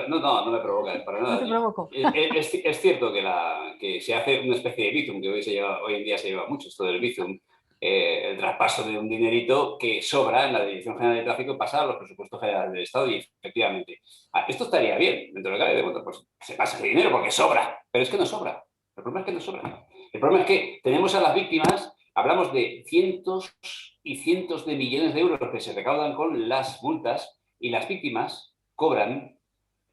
No me provoca, para nada. No te provoco. Es cierto que se hace una especie de Bizum, que hoy en día se lleva mucho esto del Bizum, el traspaso de un dinerito que sobra en la Dirección General de Tráfico y pasa a los presupuestos generales del Estado y efectivamente. Esto estaría bien, dentro de lo que cabe, bueno, pues se pasa ese dinero porque sobra, pero es que no sobra. El problema es que no sobra. El problema es que tenemos a las víctimas, hablamos de cientos y cientos de millones de euros que se recaudan con las multas y las víctimas cobran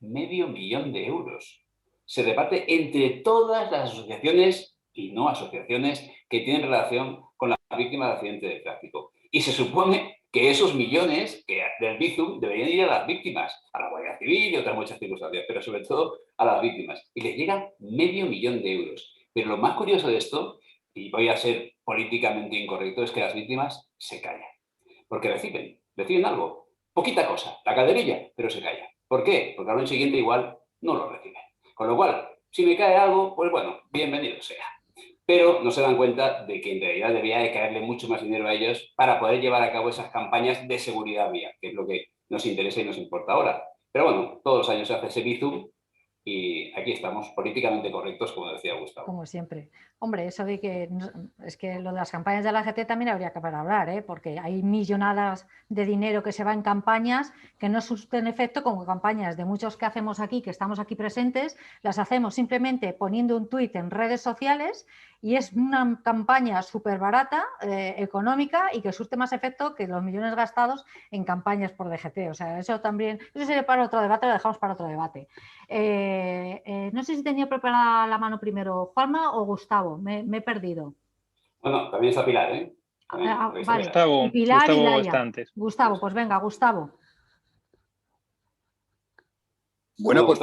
$500.000 de euros. Se reparte entre todas las asociaciones y no asociaciones que tienen relación con las víctimas de accidentes de tráfico. Y se supone que esos millones del Bizum deberían ir a las víctimas, a la Guardia Civil y otras muchas circunstancias, pero sobre todo a las víctimas. Y les llega $500.000 de euros. Pero lo más curioso de esto, y voy a ser políticamente incorrecto, es que las víctimas se callan. Porque reciben algo. Poquita cosa, la calderilla, pero se callan. ¿Por qué? Porque al año siguiente igual no lo reciben. Con lo cual, si me cae algo, pues bueno, bienvenido sea. Pero no se dan cuenta de que en realidad debería de caerle mucho más dinero a ellos para poder llevar a cabo esas campañas de seguridad vial, que es lo que nos interesa y nos importa ahora. Pero bueno, todos los años se hace ese Bizum y aquí estamos políticamente correctos, como decía Gustavo. Como siempre. Hombre, eso de que es que lo de las campañas de la GT también habría que hablar, porque hay millonadas de dinero que se va en campañas que no surten efecto, como campañas de muchos que hacemos aquí, que estamos aquí presentes, las hacemos simplemente poniendo un tuit en redes sociales y es una campaña súper barata, económica y que surte más efecto que los millones gastados en campañas por DGT. O sea, eso también, eso sería para otro debate, lo dejamos para otro debate. No sé si tenía preparada la mano primero Juanma o Gustavo, me he perdido. Bueno, también está Pilar, ¿eh? Vale. Gustavo, Pilar Gustavo y Laia. está antes. Gustavo, pues venga, Gustavo. Bueno, pues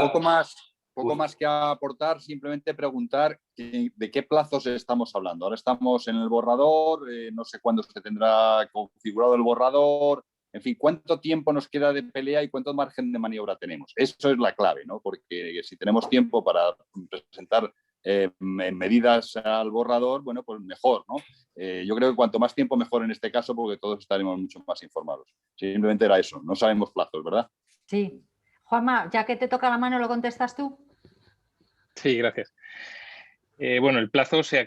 poco más que aportar, simplemente preguntar de qué plazos estamos hablando. Ahora estamos en el borrador, no sé cuándo se tendrá configurado el borrador, en fin, cuánto tiempo nos queda de pelea y cuánto margen de maniobra tenemos. Eso es la clave, ¿no? Porque si tenemos tiempo para presentar medidas al borrador, bueno, pues mejor, ¿no? Yo creo que cuanto más tiempo mejor en este caso, porque todos estaremos mucho más informados. Simplemente era eso, no sabemos plazos, ¿verdad? Sí. Juanma, ya que te toca la mano, ¿lo contestas tú? Sí, gracias. Bueno, el plazo se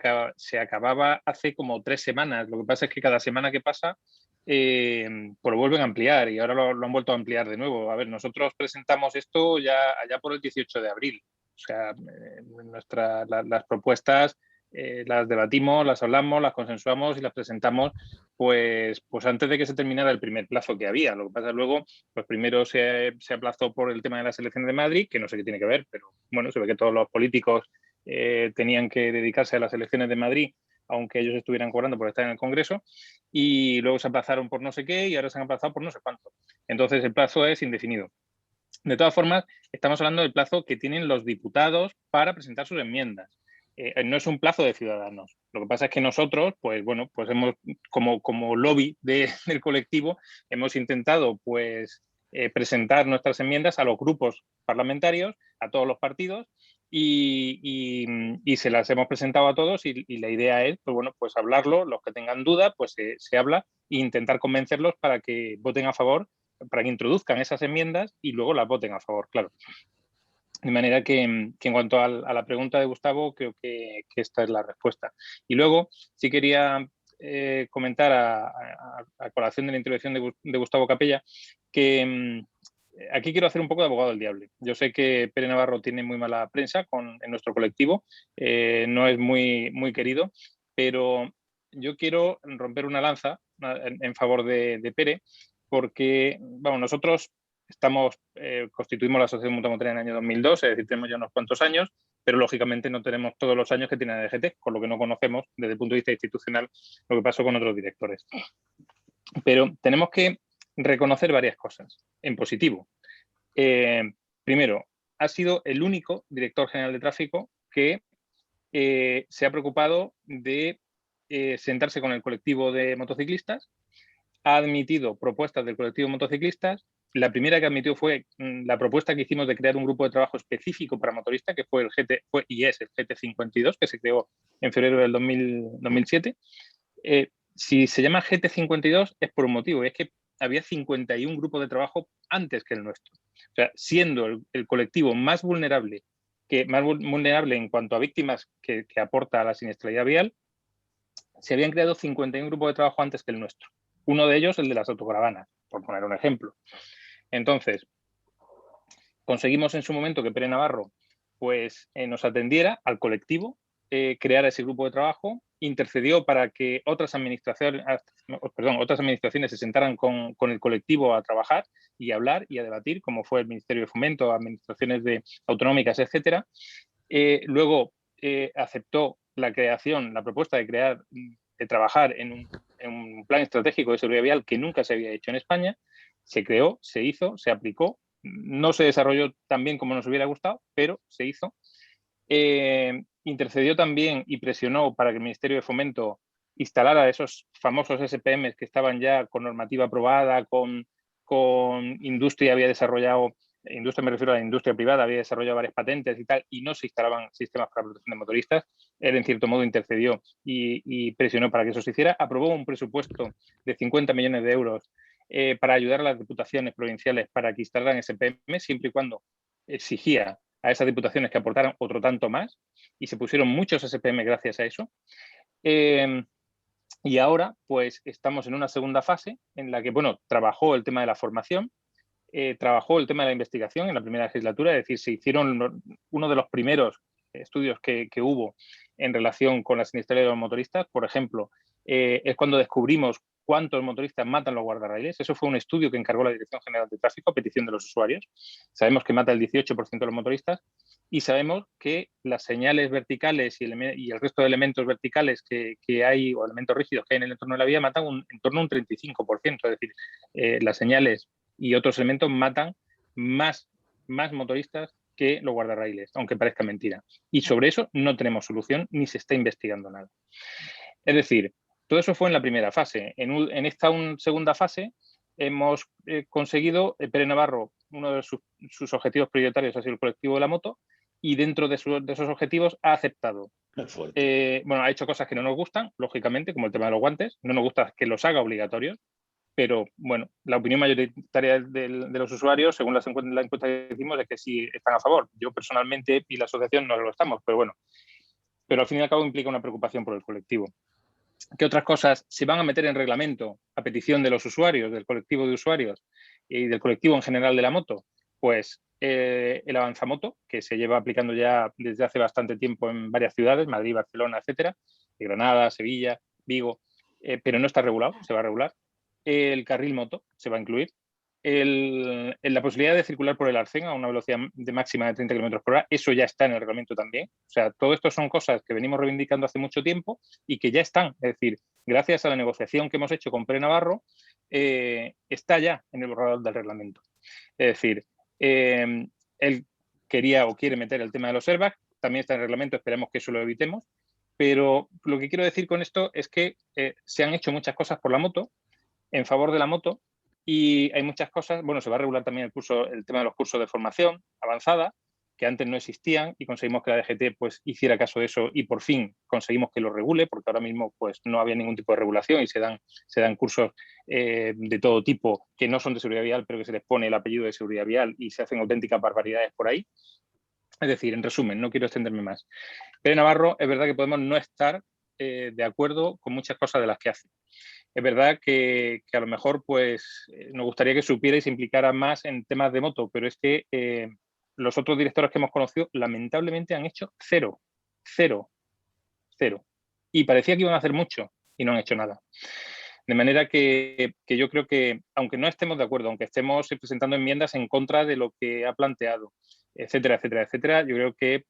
acababa hace como 3 semanas. Lo que pasa es que cada semana que pasa pues lo vuelven a ampliar y ahora lo han vuelto a ampliar de nuevo. A ver, nosotros presentamos esto ya allá por el 18 de abril. O sea, las propuestas las debatimos, las hablamos, las consensuamos y las presentamos pues antes de que se terminara el primer plazo que había. Lo que pasa luego, pues primero se aplazó por el tema de las elecciones de Madrid, que no sé qué tiene que ver, pero bueno, se ve que todos los políticos tenían que dedicarse a las elecciones de Madrid, aunque ellos estuvieran cobrando por estar en el Congreso, y luego se aplazaron por no sé qué y ahora se han aplazado por no sé cuánto. Entonces el plazo es indefinido. De todas formas, estamos hablando del plazo que tienen los diputados para presentar sus enmiendas. No es un plazo de Ciudadanos. Lo que pasa es que nosotros, pues bueno, pues hemos, como lobby del colectivo, hemos intentado pues presentar nuestras enmiendas a los grupos parlamentarios, a todos los partidos, y se las hemos presentado a todos y la idea es, pues bueno, pues hablarlo, los que tengan duda, pues se habla e intentar convencerlos para que voten a favor, para que introduzcan esas enmiendas y luego las voten a favor, claro. De manera que en cuanto a la pregunta de Gustavo, creo que esta es la respuesta. Y luego sí quería comentar a colación de la intervención de Gustavo Capella que aquí quiero hacer un poco de abogado del diablo. Yo sé que Pere Navarro tiene muy mala prensa en nuestro colectivo, no es muy querido, pero yo quiero romper una lanza en favor de Pere porque, vamos, nosotros constituimos la Asociación Mutua Motera en el año 2002, es decir, tenemos ya unos cuantos años pero lógicamente no tenemos todos los años que tiene la DGT, con lo que no conocemos desde el punto de vista institucional lo que pasó con otros directores. Pero tenemos que reconocer varias cosas en positivo. Primero, ha sido el único director general de tráfico que se ha preocupado de sentarse con el colectivo de motociclistas, ha admitido propuestas del colectivo de motociclistas. La primera que admitió fue la propuesta que hicimos de crear un grupo de trabajo específico para motoristas, que fue el y es el GT52, que se creó en febrero del 2007. Si se llama GT52 es por un motivo, y es que había 51 grupos de trabajo antes que el nuestro. O sea, siendo el colectivo más vulnerable en cuanto a víctimas que aporta a la siniestralidad vial, se habían creado 51 grupos de trabajo antes que el nuestro. Uno de ellos, el de las autocaravanas, por poner un ejemplo. Entonces, conseguimos en su momento que Pere Navarro pues, nos atendiera al colectivo, creara ese grupo de trabajo, intercedió para que otras administraciones se sentaran con el colectivo a trabajar y a hablar y a debatir, como fue el Ministerio de Fomento, administraciones autonómicas, etcétera. Luego aceptó la propuesta de trabajar en un plan estratégico de seguridad vial que nunca se había hecho en España. Se creó, se hizo, se aplicó. No se desarrolló tan bien como nos hubiera gustado, pero se hizo. Intercedió también y presionó para que el Ministerio de Fomento instalara esos famosos SPMs que estaban ya con normativa aprobada, con industria había desarrollado, industria me refiero a la industria privada, había desarrollado varias patentes y tal, y no se instalaban sistemas para protección de motoristas. Él, en cierto modo, intercedió y presionó para que eso se hiciera. Aprobó un presupuesto de 50 millones de euros para ayudar a las diputaciones provinciales para que instalaran SPM, siempre y cuando exigía a esas diputaciones que aportaran otro tanto más, y se pusieron muchos SPM gracias a eso. Y ahora, pues, estamos en una segunda fase en la que, bueno, trabajó el tema de la formación, trabajó el tema de la investigación en la primera legislatura, es decir, se hicieron uno de los primeros estudios que hubo en relación con la siniestralidad de los motoristas. Por ejemplo, es cuando descubrimos cuántos motoristas matan los guardarraíles. Eso fue un estudio que encargó la Dirección General de Tráfico a petición de los usuarios. Sabemos que mata el 18% de los motoristas y sabemos que las señales verticales y el resto de elementos verticales que hay, o elementos rígidos que hay en el entorno de la vía, matan en torno a un 35%. Es decir, las señales y otros elementos matan más motoristas que los guardarraíles, aunque parezca mentira. Y sobre eso no tenemos solución ni se está investigando nada. Es decir, todo eso fue en la primera fase. En esta segunda fase hemos conseguido, Pere Navarro, uno de sus objetivos prioritarios ha sido el colectivo de la moto, y dentro de esos objetivos ha aceptado. Ha hecho cosas que no nos gustan, lógicamente, como el tema de los guantes. No nos gusta que los haga obligatorios, pero bueno, la opinión mayoritaria de los usuarios, según la encuesta que hicimos, es que sí están a favor. Yo personalmente y la asociación no lo estamos, pero bueno. Pero al fin y al cabo implica una preocupación por el colectivo. ¿Qué otras cosas se van a meter en reglamento a petición de los usuarios, del colectivo de usuarios y del colectivo en general de la moto? Pues el avanzamoto, que se lleva aplicando ya desde hace bastante tiempo en varias ciudades, Madrid, Barcelona, etcétera, Granada, Sevilla, Vigo, pero no está regulado, se va a regular. El carril moto se va a incluir. La posibilidad de circular por el arcén a una velocidad de máxima de 30 km por hora, eso ya está en el reglamento también. O sea, todo esto son cosas que venimos reivindicando hace mucho tiempo y que ya están. Es decir, gracias a la negociación que hemos hecho con Pere Navarro, está ya en el borrador del reglamento. Es decir, él quería o quiere meter el tema de los airbags, también está en el reglamento, esperemos que eso lo evitemos. Pero lo que quiero decir con esto es que se han hecho muchas cosas por la moto, en favor de la moto, y hay muchas cosas. Bueno, se va a regular también el tema de los cursos de formación avanzada, que antes no existían, y conseguimos que la DGT pues hiciera caso de eso y por fin conseguimos que lo regule, porque ahora mismo pues no había ningún tipo de regulación y se dan cursos de todo tipo que no son de seguridad vial, pero que se les pone el apellido de seguridad vial y se hacen auténticas barbaridades por ahí. Es decir, en resumen, no quiero extenderme más. Pere Navarro, es verdad que podemos no estar de acuerdo con muchas cosas de las que hace. Es verdad que a lo mejor pues, nos gustaría que supiera y se implicara más en temas de moto, pero es que los otros directores que hemos conocido lamentablemente han hecho cero. Y parecía que iban a hacer mucho y no han hecho nada. De manera que yo creo que, aunque no estemos de acuerdo, aunque estemos presentando enmiendas en contra de lo que ha planteado, etcétera, etcétera, etcétera, yo creo que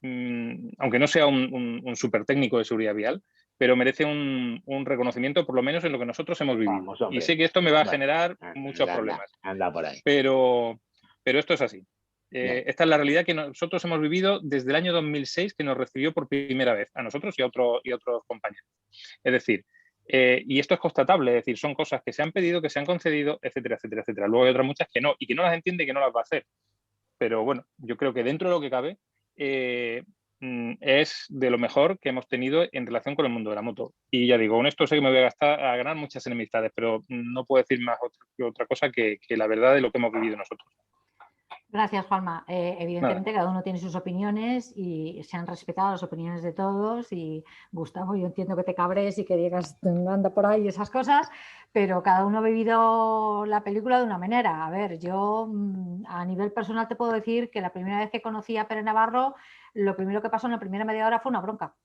aunque no sea un súper técnico de seguridad vial, pero merece un reconocimiento, por lo menos en lo que nosotros hemos vivido. Vamos, hombre. Y sé que esto me va a Bueno, generar muchos problemas. Anda por ahí. Pero esto es así. Esta es la realidad que nosotros hemos vivido desde el año 2006, que nos recibió por primera vez, a nosotros y a otros compañeros. Es decir, y esto es constatable, es decir, son cosas que se han pedido, que se han concedido, etcétera, etcétera, etcétera. Luego hay otras muchas que no, y que no las entiende y que no las va a hacer. Pero bueno, yo creo que dentro de lo que cabe es de lo mejor que hemos tenido en relación con el mundo de la moto. Y ya digo, con esto sé que me voy a ganar muchas enemistades, pero no puedo decir más otra cosa que la verdad de lo que hemos vivido nosotros. Gracias, Juanma. Evidentemente, cada uno tiene sus opiniones y se han respetado las opiniones de todos. Y Gustavo, yo entiendo que te cabres y que digas anda por ahí esas cosas, pero cada uno ha vivido la película de una manera. A ver, yo a nivel personal te puedo decir que la primera vez que conocí a Pere Navarro, lo primero que pasó en la primera media hora fue una bronca.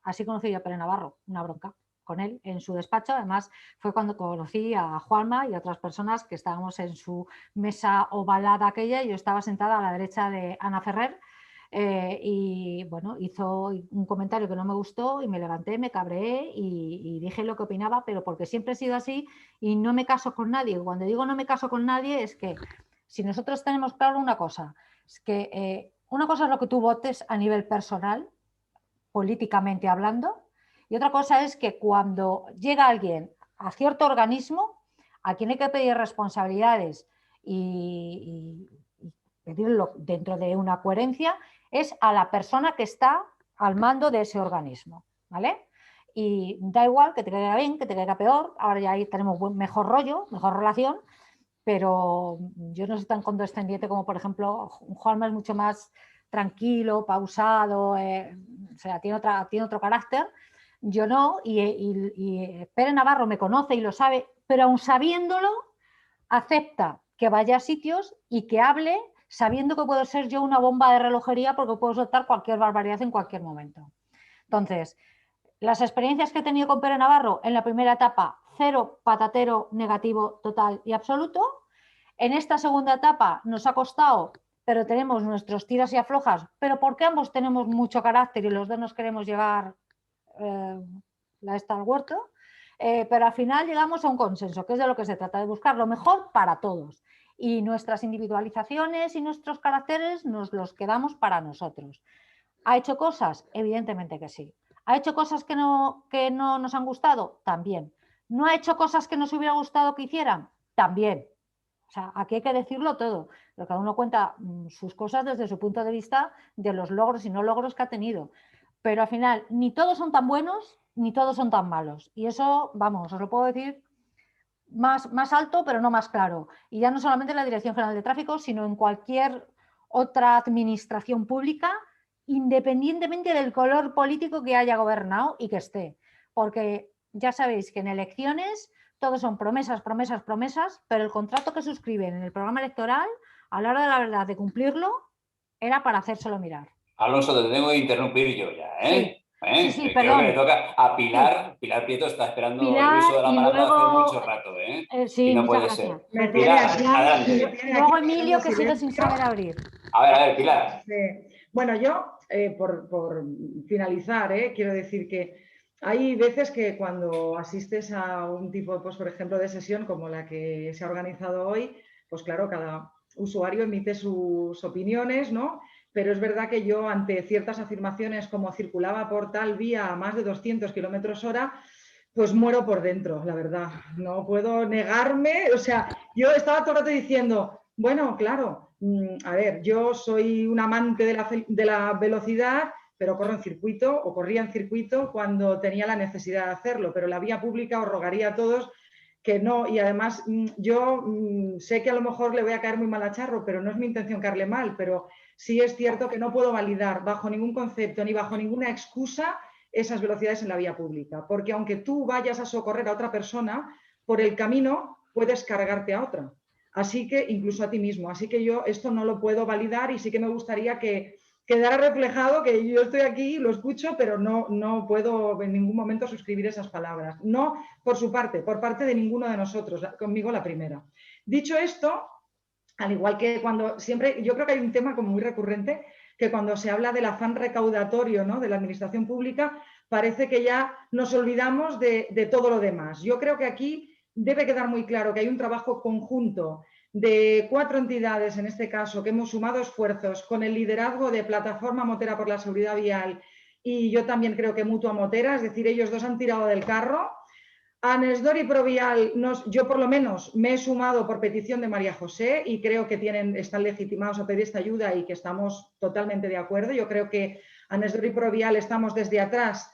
Así conocí yo a Pere Navarro, una bronca con él en su despacho. Además, fue cuando conocí a Juanma y a otras personas que estábamos en su mesa ovalada aquella. Yo estaba sentada a la derecha de Ana Ferrer y bueno, hizo un comentario que no me gustó y me levanté, me cabreé y dije lo que opinaba, pero porque siempre he sido así y no me caso con nadie. Cuando digo no me caso con nadie es que si nosotros tenemos claro una cosa, es que una cosa es lo que tú votes a nivel personal, políticamente hablando, y otra cosa es que cuando llega alguien a cierto organismo, a quien hay que pedir responsabilidades y pedirlo dentro de una coherencia, es a la persona que está al mando de ese organismo, ¿vale? Y da igual que te caiga bien, que te caiga peor, ahora ya ahí tenemos mejor rollo, mejor relación, pero yo no soy tan condescendiente como, por ejemplo, Juanma es mucho más tranquilo, pausado, o sea, tiene otro carácter. Yo no, y Pere Navarro me conoce y lo sabe, pero aun sabiéndolo, acepta que vaya a sitios y que hable sabiendo que puedo ser yo una bomba de relojería porque puedo soltar cualquier barbaridad en cualquier momento. Entonces, las experiencias que he tenido con Pere Navarro en la primera etapa, cero patatero negativo total y absoluto. En esta segunda etapa nos ha costado, pero tenemos nuestros tiras y aflojas, pero porque ambos tenemos mucho carácter y los dos nos queremos llevar al huerto, pero al final llegamos a un consenso, que es de lo que se trata, de buscar lo mejor para todos. Y nuestras individualizaciones y nuestros caracteres nos los quedamos para nosotros. ¿Ha hecho cosas? Evidentemente que sí. ¿Ha hecho cosas que no nos han gustado? También. ¿No ha hecho cosas que nos hubiera gustado que hicieran? También. O sea, aquí hay que decirlo todo. Pero cada uno cuenta sus cosas desde su punto de vista de los logros y no logros que ha tenido. Pero al final, ni todos son tan buenos, ni todos son tan malos. Y eso, vamos, os lo puedo decir más alto, pero no más claro. Y ya no solamente en la Dirección General de Tráfico, sino en cualquier otra administración pública, independientemente del color político que haya gobernado y que esté. Porque ya sabéis que en elecciones todo son promesas, promesas, promesas, pero el contrato que suscriben en el programa electoral, a la hora de la verdad de cumplirlo, era para hacérselo mirar. Alonso, te tengo que interrumpir yo ya, ¿eh? Sí, sí, creo que le toca a Pilar. Sí. Pilar Prieto está esperando Pilar, el uso de la palabra luego, hace mucho rato, ¿eh? Sí, y no muchas puede gracias. ser. Pilar, adelante. Luego Emilio, que sigue sin saber abrir. A ver, Pilar. Bueno, yo, por finalizar, quiero decir que hay veces que cuando asistes a un tipo, pues, por ejemplo, de sesión como la que se ha organizado hoy, pues claro, cada usuario emite sus opiniones, ¿no? Pero es verdad que yo, ante ciertas afirmaciones como circulaba por tal vía a más de 200 km/h, pues muero por dentro, la verdad. No puedo negarme. O sea, yo estaba todo el rato diciendo, bueno, claro, a ver, yo soy un amante de la velocidad, pero corro en circuito o corría en circuito cuando tenía la necesidad de hacerlo, pero la vía pública os rogaría a todos que no, y además yo sé que a lo mejor le voy a caer muy mal a Charro, pero no es mi intención caerle mal, pero sí es cierto que no puedo validar bajo ningún concepto ni bajo ninguna excusa esas velocidades en la vía pública, porque aunque tú vayas a socorrer a otra persona, por el camino puedes cargarte a otra, así que incluso a ti mismo, así que yo esto no lo puedo validar y sí que me gustaría que quedara reflejado que yo estoy aquí, lo escucho, pero no puedo en ningún momento suscribir esas palabras. No por su parte, por parte de ninguno de nosotros, conmigo la primera. Dicho esto, al igual que cuando siempre, yo creo que hay un tema como muy recurrente, que cuando se habla del afán recaudatorio, ¿no?, de la administración pública, parece que ya nos olvidamos de todo lo demás. Yo creo que aquí debe quedar muy claro que hay un trabajo conjunto de 4 entidades, en este caso, que hemos sumado esfuerzos con el liderazgo de Plataforma Motera por la Seguridad Vial y yo también creo que Mutua Motera, es decir, ellos dos han tirado del carro. Anesdor y Provial, yo por lo menos me he sumado por petición de María José y creo que están legitimados a pedir esta ayuda y que estamos totalmente de acuerdo. Yo creo que Anesdor y Provial estamos desde atrás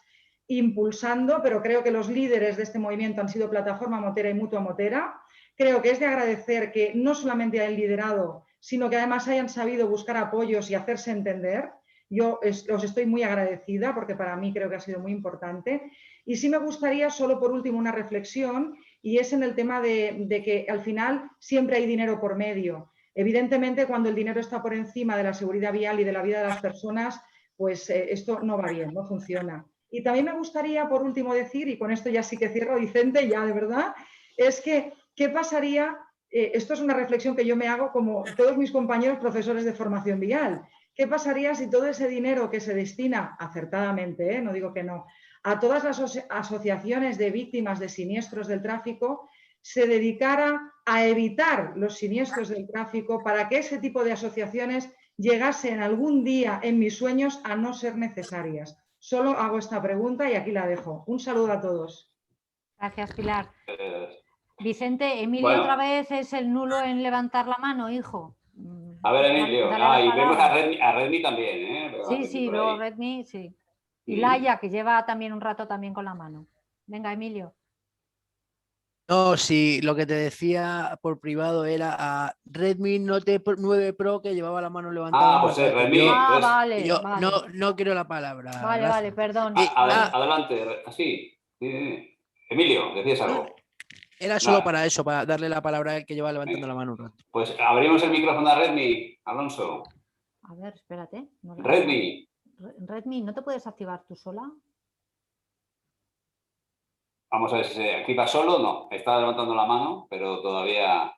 impulsando, pero creo que los líderes de este movimiento han sido Plataforma Motera y Mutua Motera. Creo que es de agradecer que no solamente hayan liderado, sino que además hayan sabido buscar apoyos y hacerse entender. Yo os estoy muy agradecida porque para mí creo que ha sido muy importante. Y sí me gustaría, solo por último, una reflexión, y es en el tema de que al final siempre hay dinero por medio. Evidentemente, cuando el dinero está por encima de la seguridad vial y de la vida de las personas, pues esto no va bien, no funciona. Y también me gustaría, por último, decir, y con esto ya sí que cierro, Vicente, ya de verdad, es que, ¿qué pasaría? Esto es una reflexión que yo me hago como todos mis compañeros profesores de formación vial. ¿Qué pasaría si todo ese dinero que se destina, acertadamente, no digo que no, a todas las asociaciones de víctimas de siniestros del tráfico, se dedicara a evitar los siniestros del tráfico para que ese tipo de asociaciones llegasen algún día en mis sueños a no ser necesarias? Solo hago esta pregunta y aquí la dejo. Un saludo a todos. Gracias, Pilar. Vicente, Emilio otra vez es el nulo en levantar la mano, hijo. A ver, Emilio. Y vemos a Redmi también, ¿eh? Sí, luego Redmi, sí. Y Laia, que lleva también un rato también con la mano. Venga, Emilio. No, sí, lo que te decía por privado era a Redmi Note 9 Pro que llevaba la mano levantada. Pues es Redmi. Vale, yo vale. No quiero la palabra. Vale, perdón. Adelante, así. Emilio, decías algo. Era solo para eso, para darle la palabra a él que lleva levantando la mano un rato. Pues abrimos el micrófono a Redmi, Alonso. A ver, espérate. Redmi. Redmi, ¿no te puedes activar tú sola? Vamos a ver si se activa solo. No, está levantando la mano, pero todavía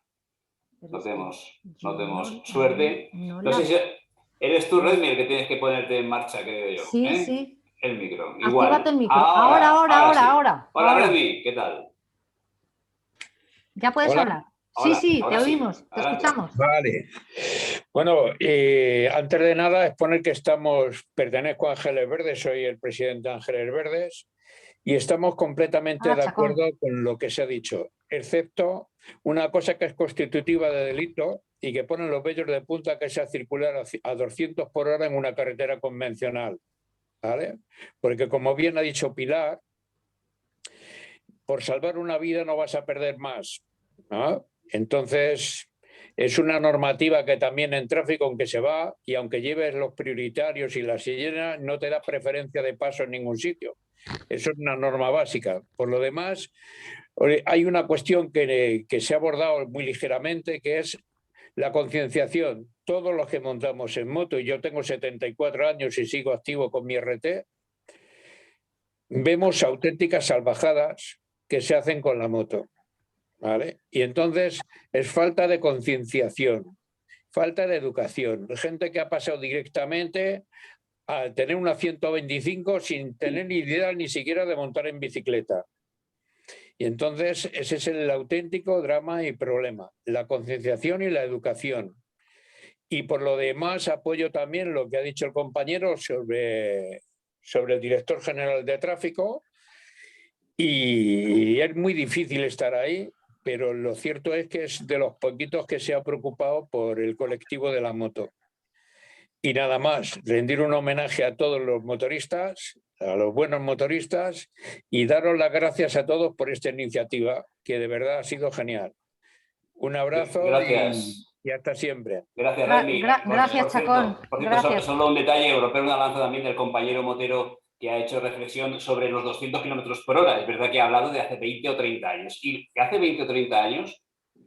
no tenemos suerte. No sé si eres tú, Redmi, el que tienes que ponerte en marcha, creo yo. Sí. El micro. Igual. Actívate el micro. Ahora. Hola, Redmi, ¿qué tal? Ya puedes hablar. Sí, te oímos, te escuchamos. Vale. Bueno, antes de nada exponer que pertenezco a Ángeles Verdes, soy el presidente de Ángeles Verdes y estamos completamente de acuerdo con lo que se ha dicho, excepto una cosa que es constitutiva de delito y que ponen los vellos de punta, que sea circular a 200 por hora en una carretera convencional, ¿vale? Porque como bien ha dicho Pilar, por salvar una vida no vas a perder más, ¿no? Entonces, es una normativa que también en tráfico, aunque se va, y aunque lleves los prioritarios y las sirenas, no te da preferencia de paso en ningún sitio. Eso es una norma básica. Por lo demás, hay una cuestión que se ha abordado muy ligeramente, que es la concienciación. Todos los que montamos en moto, y yo tengo 74 años y sigo activo con mi RT, vemos auténticas salvajadas que se hacen con la moto, ¿vale? Y entonces es falta de concienciación, falta de educación. Gente que ha pasado directamente a tener una 125 sin tener ni idea ni siquiera de montar en bicicleta. Y entonces ese es el auténtico drama y problema, la concienciación y la educación. Y por lo demás apoyo también lo que ha dicho el compañero sobre el director general de tráfico. Y es muy difícil estar ahí, pero lo cierto es que es de los poquitos que se ha preocupado por el colectivo de la moto. Y nada más, rendir un homenaje a todos los motoristas, a los buenos motoristas, y daros las gracias a todos por esta iniciativa, que de verdad ha sido genial. Un abrazo y hasta siempre. Gracias, Redmi. Gracias, Chacón. Por cierto, solo un detalle, romper una lanza también del compañero motero que ha hecho reflexión sobre los 200 kilómetros por hora. Es verdad que ha hablado de hace 20 o 30 años. Y hace 20 o 30 años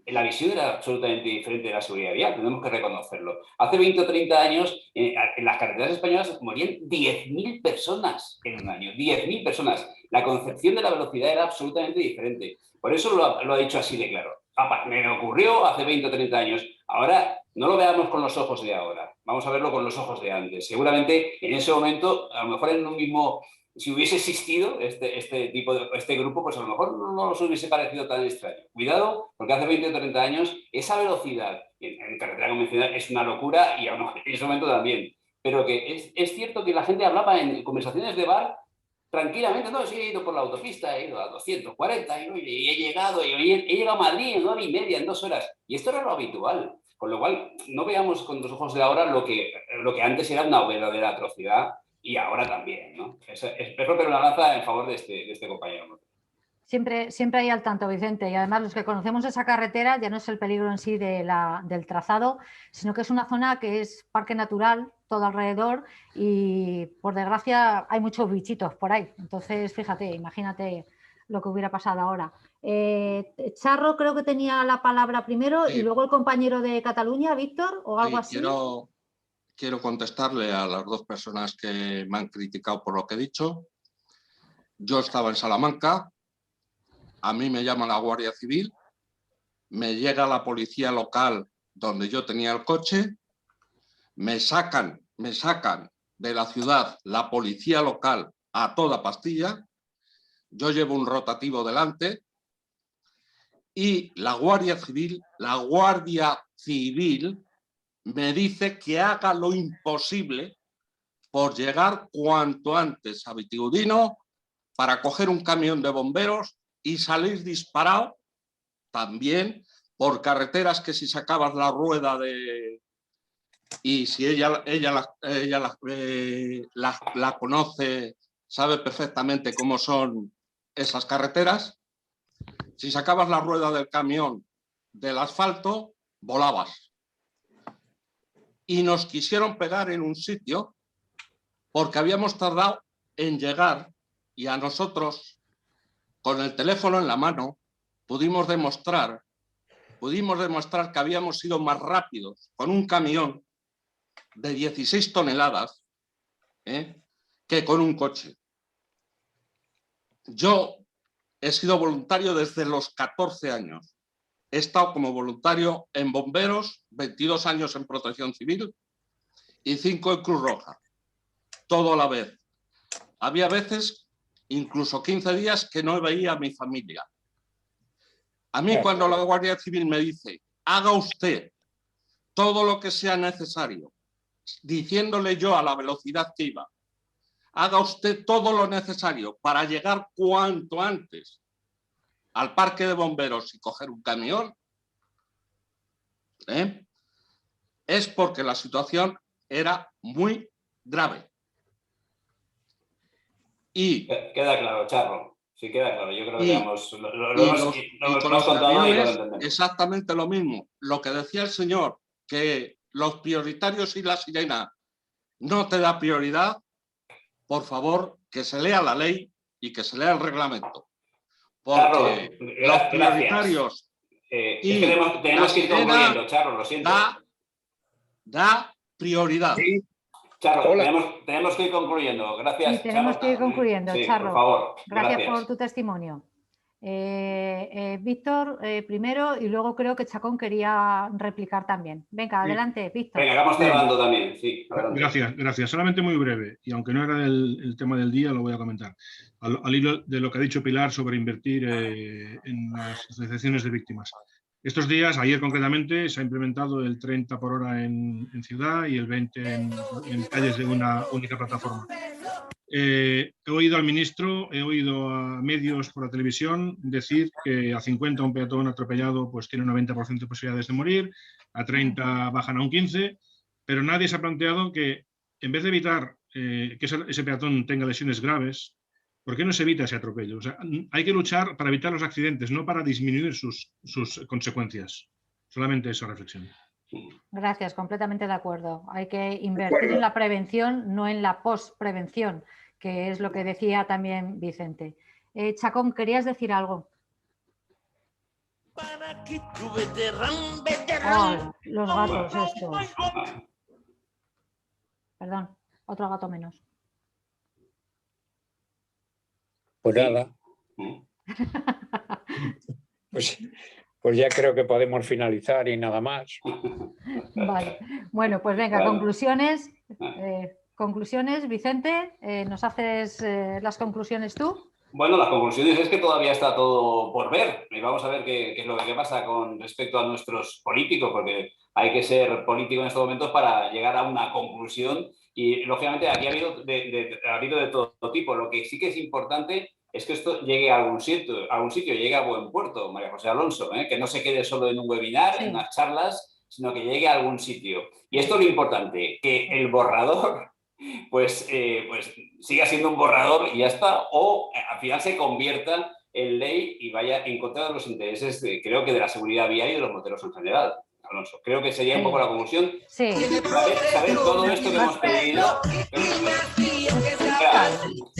la visión era absolutamente diferente de la seguridad vial, tenemos que reconocerlo. Hace 20 o 30 años en las carreteras españolas morían 10.000 personas en un año. 10.000 personas. La concepción de la velocidad era absolutamente diferente. Por eso lo ha dicho así de claro. Me ocurrió hace 20 o 30 años. Ahora, no lo veamos con los ojos de ahora, vamos a verlo con los ojos de antes. Seguramente en ese momento, a lo mejor en un mismo, si hubiese existido este grupo, pues a lo mejor no nos hubiese parecido tan extraño. Cuidado, porque hace 20 o 30 años esa velocidad en carretera convencional es una locura y en ese momento también. Pero que es cierto que la gente hablaba en conversaciones de bar tranquilamente, no, sí, he ido por la autopista, he ido a 240 y he llegado a Madrid en 1 hora y media, en 2 horas. Y esto era lo habitual. Con lo cual, no veamos con los ojos de ahora lo que antes era una verdadera atrocidad y ahora también, ¿no? Es romper una lanza en favor de este compañero. Siempre hay al tanto, Vicente, y además los que conocemos esa carretera ya no es el peligro en sí del trazado, sino que es una zona que es parque natural todo alrededor y por desgracia hay muchos bichitos por ahí. Entonces, fíjate, imagínate lo que hubiera pasado ahora. Charro creo que tenía la palabra primero y luego el compañero de Cataluña, Víctor, o algo así. Quiero contestarle a las dos personas que me han criticado por lo que he dicho. Yo estaba en Salamanca. A mí me llama la Guardia Civil, me llega la policía local donde yo tenía el coche, me sacan de la ciudad la policía local a toda pastilla, yo llevo un rotativo delante y la Guardia Civil me dice que haga lo imposible por llegar cuanto antes a Vitigudino para coger un camión de bomberos y salir disparado también por carreteras que si sacabas la rueda de... Y si ella la conoce, sabe perfectamente cómo son esas carreteras, si sacabas la rueda del camión del asfalto, volabas. Y nos quisieron pegar en un sitio porque habíamos tardado en llegar y a nosotros... Con el teléfono en la mano pudimos demostrar que habíamos sido más rápidos con un camión de 16 toneladas que con un coche. Yo he sido voluntario desde los 14 años. He estado como voluntario en bomberos, 22 años en protección civil y 5 en Cruz Roja. Todo a la vez. Había veces... incluso 15 días que no veía a mi familia. A mí cuando la Guardia Civil me dice, haga usted todo lo que sea necesario, diciéndole yo a la velocidad que iba, haga usted todo lo necesario para llegar cuanto antes al parque de bomberos y coger un camión, es porque la situación era muy grave. Y queda claro, Charro. Sí, queda claro. Yo creo que lo hemos contado y lo entendemos. Exactamente lo mismo. Lo que decía el señor, que los prioritarios y la sirena no te da prioridad, por favor, que se lea la ley y que se lea el reglamento. Porque los prioritarios y tenemos que ir concluyendo, Charro, lo siento. Da prioridad. Sí. Charro, tenemos que ir concluyendo. Gracias. Sí, tenemos que ir concluyendo, sí, Charro. Por favor. Gracias por tu testimonio. Víctor primero y luego creo que Chacón quería replicar también. Venga, adelante, Víctor. Venga, vamos cerrando también. Sí, gracias. Solamente muy breve, y aunque no era el tema del día, lo voy a comentar. Al hilo de lo que ha dicho Pilar sobre invertir en las asociaciones de víctimas. Estos días, ayer concretamente, se ha implementado el 30 por hora en ciudad y el 20 en calles de una única plataforma. He oído al ministro, he oído a medios por la televisión decir que a 50 un peatón atropellado pues tiene un 90% de posibilidades de morir, a 30 bajan a un 15%, pero nadie se ha planteado que en vez de evitar que ese peatón tenga lesiones graves, ¿por qué no se evita ese atropello? O sea, hay que luchar para evitar los accidentes, no para disminuir sus consecuencias. Solamente esa reflexión. Gracias, completamente de acuerdo. Hay que invertir en la prevención, no en la postprevención, que es lo que decía también Vicente. Chacón, ¿querías decir algo? Oh, los gatos estos. Perdón, otro gato menos. Pues nada. pues ya creo que podemos finalizar y nada más. Vale. Bueno, pues venga, Bueno. conclusiones. Conclusiones, Vicente, ¿nos haces las conclusiones tú? Bueno, las conclusiones es que todavía está todo por ver y vamos a ver qué es lo que pasa con respecto a nuestros políticos, porque hay que ser político en estos momentos para llegar a una conclusión y, lógicamente, aquí ha habido de todo tipo. Lo que sí que es importante es que esto llegue a algún sitio, llegue a buen puerto, María José Alonso, que no se quede solo en un webinar, Sí. en unas charlas, sino que llegue a algún sitio. Y esto es lo importante, que el borrador pues siga siendo un borrador y ya está, o al final se convierta en ley y vaya en contra de los intereses, creo que de la seguridad vial y de los moteros en general. Alonso, creo que sería un poco la conclusión. Sí. Saber todo esto que hemos pedido.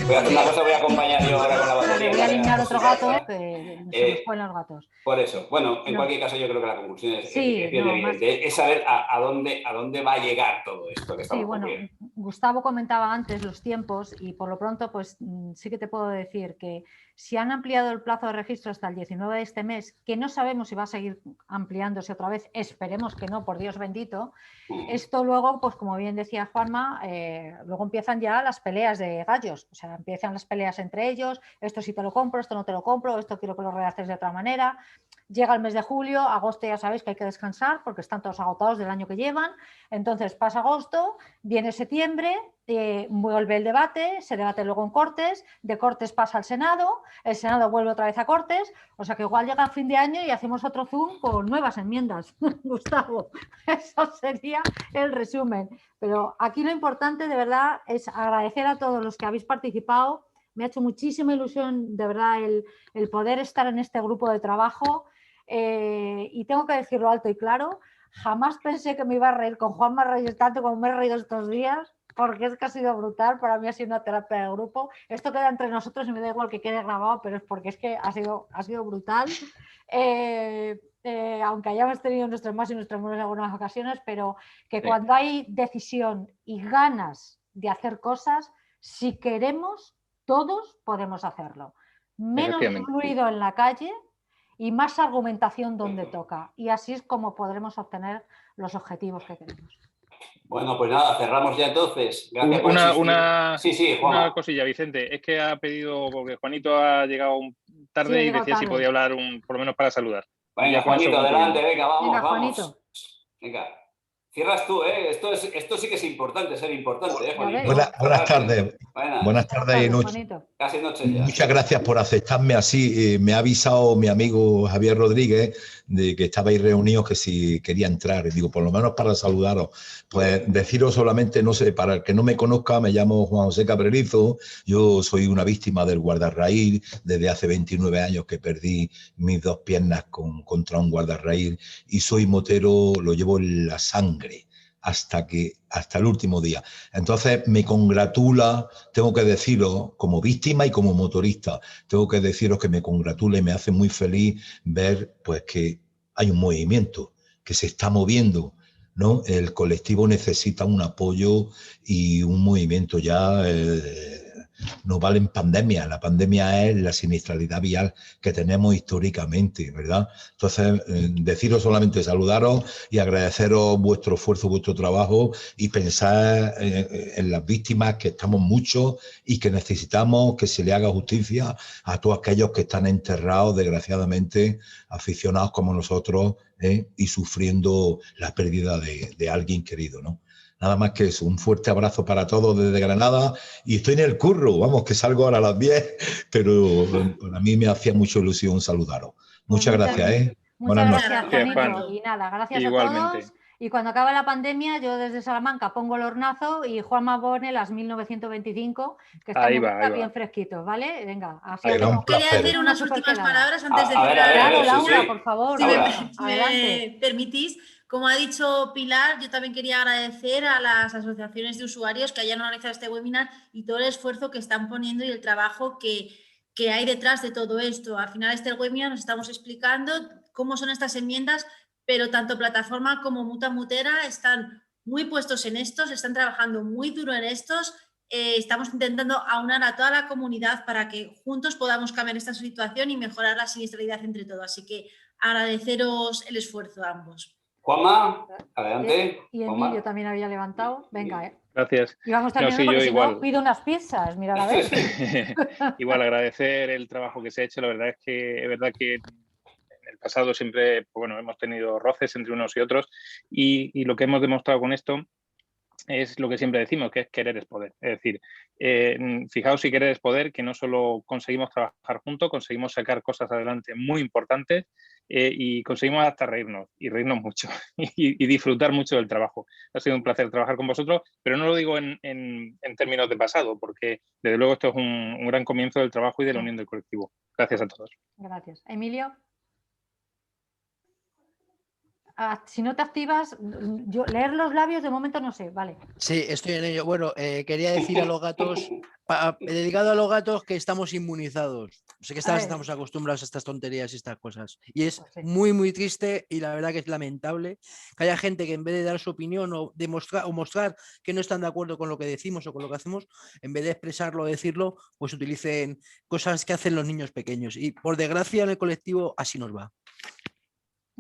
Voy a hacer una cosa, voy a acompañar yo ahora con la batería. Voy a eliminar otro gato, que se nos ponen los gatos. Por eso, bueno, en cualquier caso yo creo que la conclusión es evidente, es saber a dónde va a llegar todo esto que estamos cumpliendo. Gustavo comentaba antes los tiempos y por lo pronto pues sí que te puedo decir que si han ampliado el plazo de registro hasta el 19 de este mes, que no sabemos si va a seguir ampliándose otra vez, esperemos que no, por Dios bendito, esto luego, pues como bien decía Juanma, luego empiezan ya las peleas de gallos, o sea, empiezan las peleas entre ellos, esto sí te lo compro, esto no te lo compro, esto quiero que lo redactes de otra manera. Llega el mes de julio, agosto ya sabéis que hay que descansar porque están todos agotados del año que llevan, entonces pasa agosto, viene septiembre, vuelve el debate, se debate luego en Cortes, de Cortes pasa al Senado, el Senado vuelve otra vez a Cortes, o sea que igual llega a fin de año y hacemos otro Zoom con nuevas enmiendas, Gustavo, eso sería el resumen, pero aquí lo importante de verdad es agradecer a todos los que habéis participado, me ha hecho muchísima ilusión de verdad el poder estar en este grupo de trabajo y tengo que decirlo alto y claro, jamás pensé que me iba a reír con Juanma Reyes tanto como me he reído estos días, porque es que ha sido brutal, para mí ha sido una terapia de grupo. Esto queda entre nosotros y me da igual que quede grabado, pero es porque es que ha sido brutal. Aunque hayamos tenido nuestros más y nuestros menos en algunas ocasiones, pero que cuando hay decisión y ganas de hacer cosas, si queremos, todos podemos hacerlo. Menos ruido en la calle y más argumentación donde toca. Y así es como podremos obtener los objetivos que queremos. Bueno, pues nada, cerramos ya entonces. Gracias por existir. Una cosilla, Vicente. Es que ha pedido, porque Juanito ha llegado tarde y decía si podía hablar por lo menos para saludar. Venga, Juanito, adelante, venga, vamos. Juanito. Venga. Cierras tú, ¿eh? Esto sí que es importante, ser importante, ¿eh, Juanito? Buenas tardes. Buenas tardes y noches. Casi noche ya. Muchas gracias por aceptarme así. Me ha avisado mi amigo Javier Rodríguez de que estabais reunidos, que si quería entrar. Y digo, por lo menos para saludaros. Pues deciros solamente, no sé, para el que no me conozca, me llamo Juan José Cabrerizo. Yo soy una víctima del guardarraíl. Desde hace 29 años que perdí mis dos piernas contra un guardarraíl. Y soy motero, lo llevo en la sangre hasta el último día. Entonces me congratula, tengo que deciros, como víctima y como motorista, tengo que deciros que me congratula y me hace muy feliz ver pues que hay un movimiento que se está moviendo, ¿no? El colectivo necesita un apoyo y un movimiento ya. No vale en pandemia. La pandemia es la siniestralidad vial que tenemos históricamente, ¿verdad? Entonces, deciros solamente saludaros y agradeceros vuestro esfuerzo, vuestro trabajo y pensar en las víctimas, que estamos muchos y que necesitamos que se le haga justicia a todos aquellos que están enterrados, desgraciadamente, aficionados como nosotros, y sufriendo la pérdida de alguien querido, ¿no? Nada más que eso, un fuerte abrazo para todos desde Granada y estoy en el curro, vamos que salgo ahora a las 10, pero para mí me hacía mucha ilusión saludaros. Muchas gracias. Muchas gracias, Juanito. Y nada, gracias igualmente a todos. Y cuando acabe la pandemia, yo desde Salamanca pongo el hornazo y Juanma pone las 1925, que están bien fresquitos, ¿vale? Venga, así quería decir unas últimas palabras antes de cerrar. Claro, Laura, por favor. Si me permitís. Como ha dicho Pilar, yo también quería agradecer a las asociaciones de usuarios que hayan organizado este webinar y todo el esfuerzo que están poniendo y el trabajo que hay detrás de todo esto. Al final de este webinar nos estamos explicando cómo son estas enmiendas, pero tanto Plataforma como Mutua Motera están muy puestos en estos, están trabajando muy duro en estos. Estamos intentando aunar a toda la comunidad para que juntos podamos cambiar esta situación y mejorar la siniestralidad entre todos. Así que agradeceros el esfuerzo a ambos. Juanma, adelante. Y Emilio también había levantado. Venga, Gracias. Y vamos terminando porque si igual. no pido unas pizzas. Mira, a ver. Igual, agradecer el trabajo que se ha hecho. La verdad es que en el pasado siempre, pues bueno, hemos tenido roces entre unos y otros y lo que hemos demostrado con esto es lo que siempre decimos, que es querer es poder. Es decir, fijaos si querer es poder, que no solo conseguimos trabajar juntos, conseguimos sacar cosas adelante muy importantes y conseguimos hasta reírnos, y reírnos mucho, y disfrutar mucho del trabajo. Ha sido un placer trabajar con vosotros, pero no lo digo en términos de pasado, porque desde luego esto es un gran comienzo del trabajo y de la unión del colectivo. Gracias a todos. Gracias. Emilio. Si no te activas, yo leer los labios de momento no sé, vale. Sí, estoy en ello. Bueno, quería decir a los gatos, dedicado a los gatos, que estamos inmunizados. Sé que estamos acostumbrados a estas tonterías y estas cosas. Y es muy, muy triste y la verdad que es lamentable que haya gente que en vez de dar su opinión o mostrar que no están de acuerdo con lo que decimos o con lo que hacemos, en vez de expresarlo o decirlo, pues utilicen cosas que hacen los niños pequeños. Y por desgracia en el colectivo así nos va.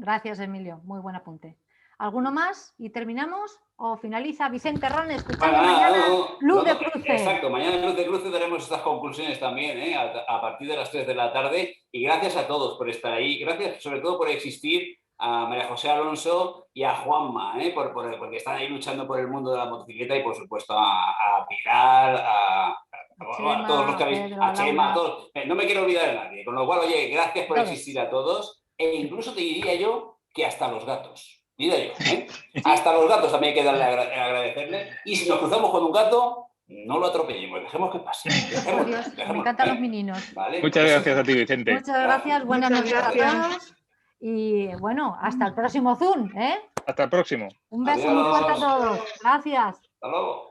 Gracias, Emilio. Muy buen apunte. ¿Alguno más? ¿Y terminamos? ¿O finaliza Vicente Ron escuchando mañana Luz de Cruce? Exacto, mañana en Luz de Cruce daremos estas conclusiones también, a partir de las 3 de la tarde. Y gracias a todos por estar ahí. Gracias sobre todo por existir, a María José Alonso y a Juanma, porque están ahí luchando por el mundo de la motocicleta, y por supuesto a Pilar, a todos los que habéis, a Chema, a todos. No me quiero olvidar de nadie. Con lo cual, oye, gracias por existir a todos. E incluso te diría yo que hasta los gatos. Diría yo, hasta los gatos también hay que darle agradecerle. Y si nos cruzamos con un gato, no lo atropellemos, dejemos que pase. Me encantan los meninos. ¿Vale? Muchas gracias a ti, Vicente. Muchas gracias, buenas noches a todos. Y bueno, hasta el próximo Zoom. Hasta el próximo. Un beso muy fuerte a todos. Gracias. Hasta luego.